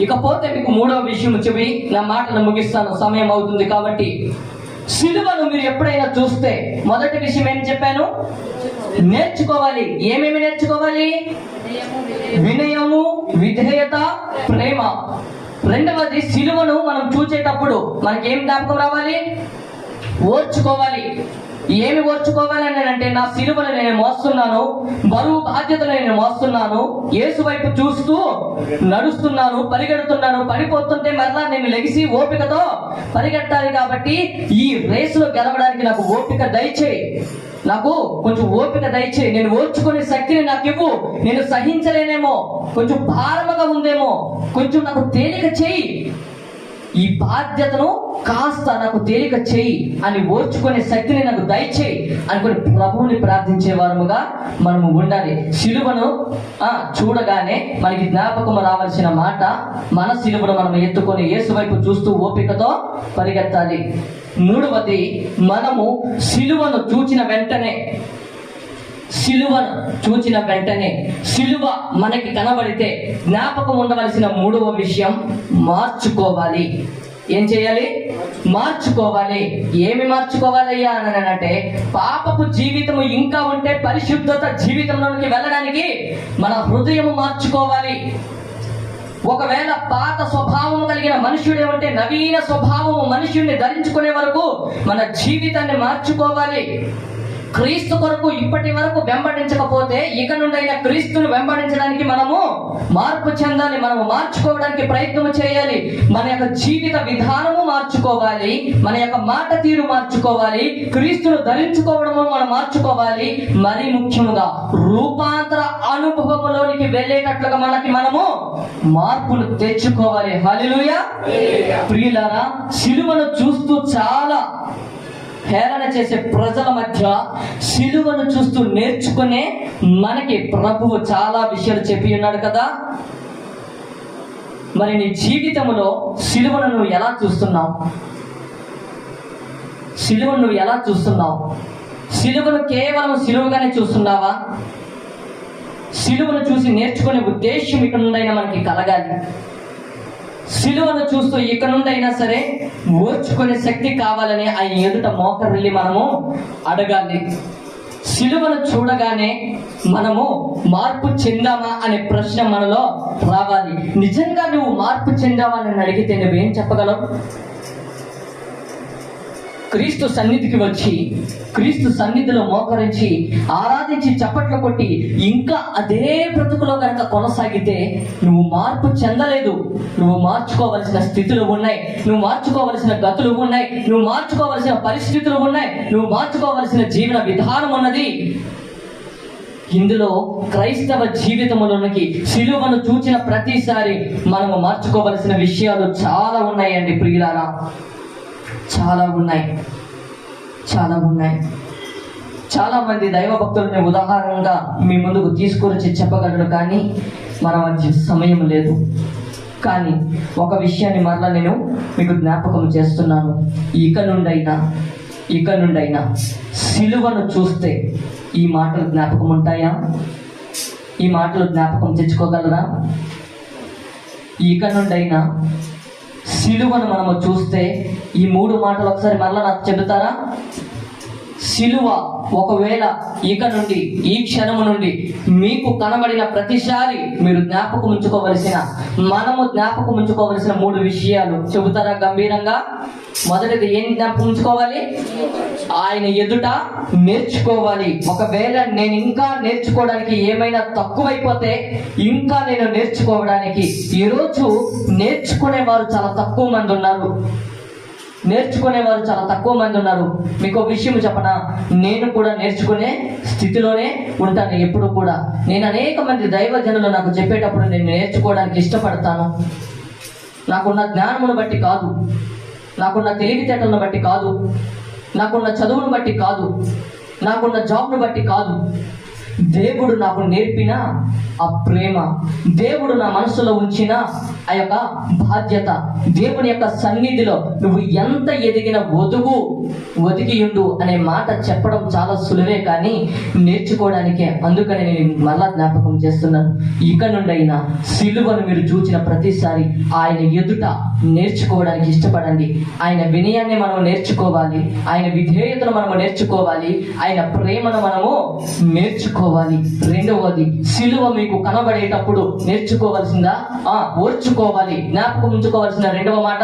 ఇకపోతే మీకు మూడవ విషయం చెప్పి నా మాటను ముగిస్తాను, సమయం అవుతుంది కాబట్టి. సిలువను మీరు ఎప్పుడైనా చూస్తే మొదటి విషయం ఏం చెప్పాను? నేర్చుకోవాలి. ఏమేమి నేర్చుకోవాలి? వినయము, విధేయత, ప్రేమ. రెండవది, సిలువను మనం చూసేటప్పుడు మనకి ఏం జ్ఞాపకం రావాలి? ఓర్చుకోవాలి. ఏమి ఓర్చుకోవాలని అంటే, నా సిలువను నేను మోస్తున్నాను, బరువు బాధ్యతను నేను మోస్తున్నాను, యేసు వైపు చూస్తూ నడుస్తున్నాను, పరిగెడుతున్నాను, పడిపోతుంటే మరలా నేను లెగిసి ఓపికతో పరిగెట్టాలి. కాబట్టి ఈ రేసులో గెలవడానికి నాకు ఓపిక దయచేయి, నాకు కొంచెం ఓపిక దయచేయి, నేను ఓర్చుకునే శక్తిని నాకు ఇవ్వు, నేను సహించలేనేమో, కొంచెం భారముగా ఉందేమో, కొంచెం నాకు తేలిక చేయి, ఈ బాధ్యతను కాస్త నాకు తేలిక చేయి అని ఓర్చుకునే శక్తిని నాకు దయచేయి అనుకుని ప్రభువుని ప్రార్థించే వారముగా మనము ఉండాలి. సిలువను చూడగానే మనకి జ్ఞాపకం రావాల్సిన మాట, మన సిలువను మనం ఎత్తుకొని యేసు వైపు చూస్తూ ఓపికతో పరిగెత్తాలి. మూడవది, మనము సిలువను చూచిన వెంటనే సిలువ మనకి కనబడితే జ్ఞాపకం ఉండవలసిన మూడవ విషయం, మార్చుకోవాలి. ఏం చేయాలి? మార్చుకోవాలి. ఏమి మార్చుకోవాలయ్యా అని అంటే, పాపపు జీవితము ఇంకా ఉంటే పరిశుద్ధత జీవితంలోనికి వెళ్ళడానికి మన హృదయము మార్చుకోవాలి. ఒకవేళ పాత స్వభావం కలిగిన మనుష్యుడే ఉంటే నవీన స్వభావము మనుష్యుడిని ధరించుకునే వరకు మన జీవితాన్ని మార్చుకోవాలి. క్రీస్తు కొరకు ఇప్పటి వరకు వెంబడించకపోతే ఇక నుండైనా క్రీస్తును వెంబడించడానికి మనము మార్పు చెందాలి, మనము మార్చుకోవడానికి ప్రయత్నం చేయాలి. మన యొక్క జీవిత విధానము మార్చుకోవాలి, మన యొక్క మాట తీరు మార్చుకోవాలి, క్రీస్తును ధరించుకోవడము మనం మార్చుకోవాలి. మరీ ముఖ్యముగా రూపాంతర అనుభవంలోనికి వెళ్ళేటట్లుగా మనము మార్పును తెచ్చుకోవాలి. హల్లెలూయా. ప్రియులారా, సిలువను చూస్తూ చాలా హేళన చేసే ప్రజల మధ్య సిలువను చూస్తూ నేర్చుకునే మనకి ప్రభువు చాలా విషయాలు చెప్పి ఉన్నాడు కదా. మరి నీ జీవితంలో సిలువను నువ్వు ఎలా చూస్తున్నావు? సిలువను నువ్వు ఎలా చూస్తున్నావు? సిలువను కేవలం సిలువగానే చూస్తున్నావా? సిలువను చూసి నేర్చుకునే ఉద్దేశం ఇక్కడ నుండైనా మనకి కలగాలి. సిలువను చూస్తూ ఇక నుండైనా సరే ఓర్చుకునే శక్తి కావాలని ఆయన ఎదుట మోకరిల్లి మనము అడగాలి. సిలువను చూడగానే మనము మార్పు చెందామా అనే ప్రశ్న మనలో రావాలి. నిజంగా నువ్వు మార్పు చెందావా అని అడిగితే నువ్వేం చెప్పగలవు? క్రీస్తు సన్నిధికి వచ్చి, క్రీస్తు సన్నిధిలో మోకరించి, ఆరాధించి, చప్పట్లు కొట్టి ఇంకా అదే బ్రతుకులో కనుక కొనసాగితే నువ్వు మార్పు చెందలేదు. నువ్వు మార్చుకోవలసిన స్థితులు ఉన్నాయి, నువ్వు మార్చుకోవలసిన గతులు ఉన్నాయి, నువ్వు మార్చుకోవలసిన పరిస్థితులు ఉన్నాయి, నువ్వు మార్చుకోవలసిన జీవన విధానం ఉన్నది. ఇందులో క్రైస్తవ జీవితంలోనికి సిలువను చూచిన ప్రతిసారి మనము మార్చుకోవలసిన విషయాలు చాలా ఉన్నాయండి ప్రియులారా. చాలా ఉన్నాయి. చాలా మంది దైవ భక్తులని ఉదాహరణగా మీ ముందుకు తీసుకొచ్చి చెప్పగలరు, కానీ మన మధ్య సమయం లేదు. కానీ ఒక విషయాన్ని మరలా నేను మీకు జ్ఞాపకం చేస్తున్నాను. ఇక నుండైనా సిలువను చూస్తే ఈ మాటలు జ్ఞాపకం ఉంటాయా? ఈ మాటలు జ్ఞాపకం తెచ్చుకోగలరా? ఇక నుండైనా సిలువను మనము చూస్తే ఈ మూడు మాటలు ఒకసారి మరలా నాకు చెబుతారా? సిలువ ఒకవేళ ఇక నుండి ఈ క్షణము నుండి మీకు కనబడిన ప్రతిసారి మీరు జ్ఞాపకం ఉంచుకోవలసిన, మనము జ్ఞాపకం ఉంచుకోవలసిన 3 విషయాలు చెబుతారా గంభీరంగా? మొదటిది ఏం జ్ఞాపకం ఉంచుకోవాలి? ఆయన ఎదుట నేర్చుకోవాలి. ఒకవేళ నేను ఇంకా నేర్చుకోవడానికి ఏమైనా తక్కువైపోతే ఇంకా నేను నేర్చుకోవడానికి, ఈరోజు నేర్చుకునేవారు చాలా తక్కువ మంది ఉన్నారు. మీకు ఒక విషయం చెప్పనా, నేను కూడా నేర్చుకునే స్థితిలోనే ఉంటాను ఎప్పుడు కూడా. నేను అనేక మంది దైవజనులు నాకు చెప్పేటప్పుడు నేను నేర్చుకోవడానికి ఇష్టపడతాను. నాకున్న జ్ఞానమును బట్టి కాదు, నాకున్న తెలివితేటలను బట్టి కాదు, నాకున్న చదువును బట్టి కాదు, నాకున్న జాబ్ను బట్టి కాదు. దేవుడు నాకు నేర్పిన ఆ ప్రేమ, దేవుడు నా మనసులో ఉంచిన ఆ యొక్క బాధ్యత, దేవుని యొక్క సన్నిధిలో నువ్వు ఎంత ఎదిగిన ఒదిగియుండు అనే మాట చెప్పడం చాలా సులువే, కానీ నేర్చుకోవడానికే. అందుకని నేను మళ్ళా జ్ఞాపకం చేస్తున్నాను, ఇక నుండి అయినా సిలువను మీరు చూచిన ప్రతిసారి ఆయన ఎదుట నేర్చుకోవడానికి ఇష్టపడండి. ఆయన వినయాన్ని మనం నేర్చుకోవాలి, ఆయన విధేయతను మనము నేర్చుకోవాలి, ఆయన ప్రేమను మనము నేర్చుకోవాలి. రెండవది, సిలువ మీకు కనబడేటప్పుడు నేర్చుకోవాల్సిందా? ఓర్చుకోవాలి. జ్ఞాపకం ఉంచుకోవాల్సిన రెండవ మాట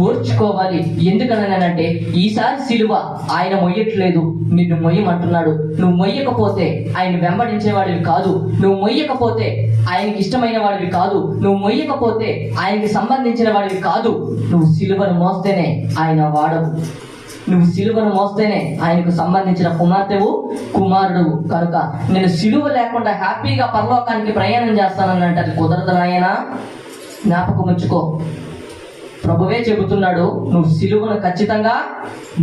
ఓర్చుకోవాలి. ఎందుకనంటే ఈసారి సిలువ ఆయన మొయ్యట్లేదు, నిన్ను మొయ్యమంటున్నాడు. నువ్వు మొయ్యకపోతే ఆయన వెంబడించేవాడివి కాదు, నువ్వు మొయ్యకపోతే ఆయనకి ఇష్టమైన వాడివి కాదు, నువ్వు మొయ్యకపోతే ఆయనకి సంబంధించిన వాడివి కాదు. నువ్వు సిలువను మోస్తేనే ఆయన వాడవు, నువ్వు సిలువను మోస్తేనే ఆయనకు సంబంధించిన కుమారుడు. కనుక నేను సిలువ లేకుండా హ్యాపీగా పరలోకానికి ప్రయాణం చేస్తానన్నంటే అది కుదరదు నాయనా. జ్ఞాపకం ఉంచుకో, ప్రభువే చెబుతున్నాడు, నువ్వు సిలువను ఖచ్చితంగా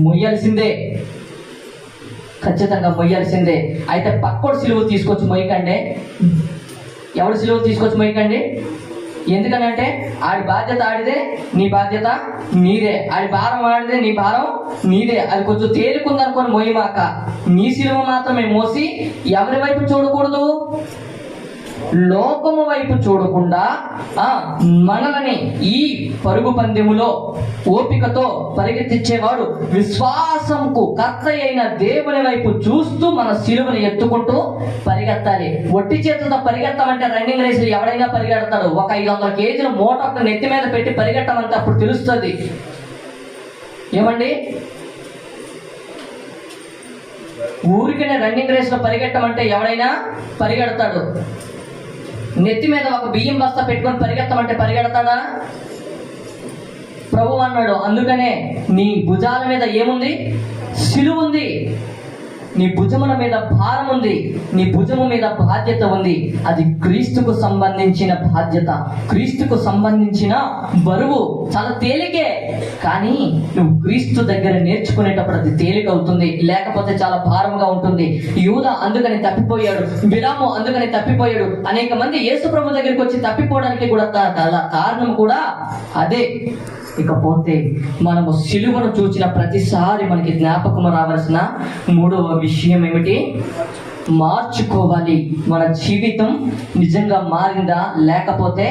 మొయ్యాల్సిందే. అయితే పక్కోడు సిలువ తీసుకొచ్చి మొయ్యకండి. ఎవడు సిలువ తీసుకొచ్చి మొయ్యకండి. ఎందుకనంటే ఆడి బాధ్యత ఆడిదే, నీ బాధ్యత నీదే. ఆడి భారం ఆడిదే, నీ భారం నీదే. అది కొంచెం తేలికుందనుకొని మోయమాక, నీ సిలువ మాత్రమే మోసి ఎవరి వైపు చూడకూడదు? లోకము వైపు చూడకుండా మనల్ని ఈ పరుగు పందెములో ఓపికతో పరిగెత్తించేవాడు విశ్వాసంకు కర్త అయిన దేవుని వైపు చూస్తూ మన సిలువను ఎత్తుకుంటూ పరిగెత్తాలి. ఒట్టి చేతులతో పరిగెత్తామంటే రన్నింగ్ రేస్ ఎవడైనా పరిగెడతాడు. ఒక 500 కేజీల మూట నెత్తి మీద పెట్టి పరిగెట్టమంటే అప్పుడు తెలుస్తుంది. ఏమండి, ఊరికనే రన్నింగ్ రేస్ లో పరిగెట్టమంటే ఎవడైనా పరిగెడతాడు. నెత్తి మీద ఒక బియ్యం బస్తా పెట్టుకొని పరిగెత్తమంటే పరిగెడతాడా? ప్రభు అన్నాడు, అందుకనే నీ భుజాల మీద ఏముంది? సిలువ ఉంది. నీ భుజముల మీద భారం ఉంది, నీ భుజము మీద బాధ్యత ఉంది. అది క్రీస్తుకు సంబంధించిన బాధ్యత, క్రీస్తుకు సంబంధించిన బరువు. చాలా తేలికే, కానీ నువ్వు క్రీస్తు దగ్గర నేర్చుకునేటప్పుడు అది తేలిక అవుతుంది, లేకపోతే చాలా భారంగా ఉంటుంది. యూదా అందుకని తప్పిపోయాడు, బిలాము అందుకని తప్పిపోయాడు. అనేక మంది యేసు ప్రభు దగ్గరికి వచ్చి తప్పిపోవడానికి కూడా కారణం కూడా అదే. ఇకపోతే మనము సిలువను చూసిన ప్రతిసారి మనకి జ్ఞాపకం రావాల్సిన 3వ విషయం ఏమిటి? మార్చుకోవాలి. మన జీవితం నిజంగా మారిందా, లేకపోతే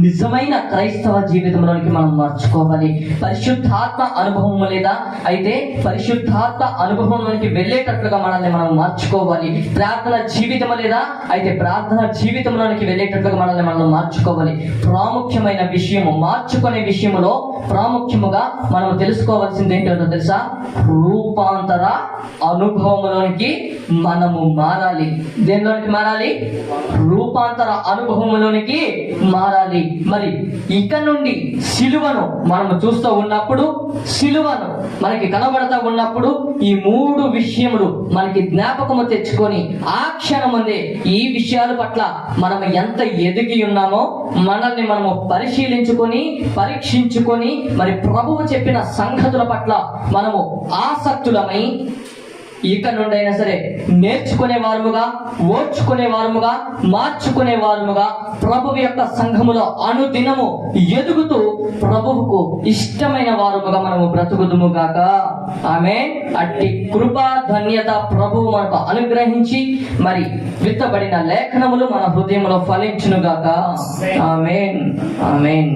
నిజమైన క్రైస్తవ జీవితంలోనికి మనం మార్చుకోవాలి. పరిశుద్ధాత్మ అనుభవం లేదా? అయితే పరిశుద్ధాత్మ అనుభవంలోనికి వెళ్ళేటట్లుగా మనల్ని మనం మార్చుకోవాలి. ప్రార్థన జీవితం లేదా? అయితే ప్రార్థన జీవితంలోనికి వెళ్ళేటట్లుగా మనల్ని మనం మార్చుకోవాలి. ప్రాముఖ్యమైన విషయము, మార్చుకునే విషయంలో ప్రాముఖ్యముగా మనం తెలుసుకోవాల్సింది ఏంటో తెలుసా? రూపాంతర అనుభవంలోనికి మనము మారాలి. దేనిలోనికి మారాలి? రూపాంతర అనుభవంలోనికి మారాలి. మరి ఇక నుండి సిలువను మనము చూస్తూ ఉన్నప్పుడు, సిలువను మనకి కనబడతా ఉన్నప్పుడు ఈ 3 విషయములు మనకి జ్ఞాపకము తెచ్చుకొని ఆ క్షణముందే ఈ విషయాల పట్ల మనం ఎంత ఎదిగి ఉన్నామో మనల్ని మనము పరిశీలించుకొని పరీక్షించుకొని మరి ప్రభువు చెప్పిన సంగతుల పట్ల మనము ఆసక్తులమై ఇక నుండి అయినా సరే నేర్చుకునే వారముగా, ఓర్చుకునే వారముగా, మార్చుకునే వారముగా ప్రభువు యొక్క సంఘములో అనుదినము ఎదుగుతూ ప్రభువుకు ఇష్టమైన వారముగా మనము బ్రతుకుదుము గాక. ఆమేన్. అట్టి కృపా ధన్యత ప్రభువు మనకు అనుగ్రహించి మరి విత్తబడిన లేఖనములు మన హృదయంలో ఫలించును గాక. ఆమేన్. ఆమేన్.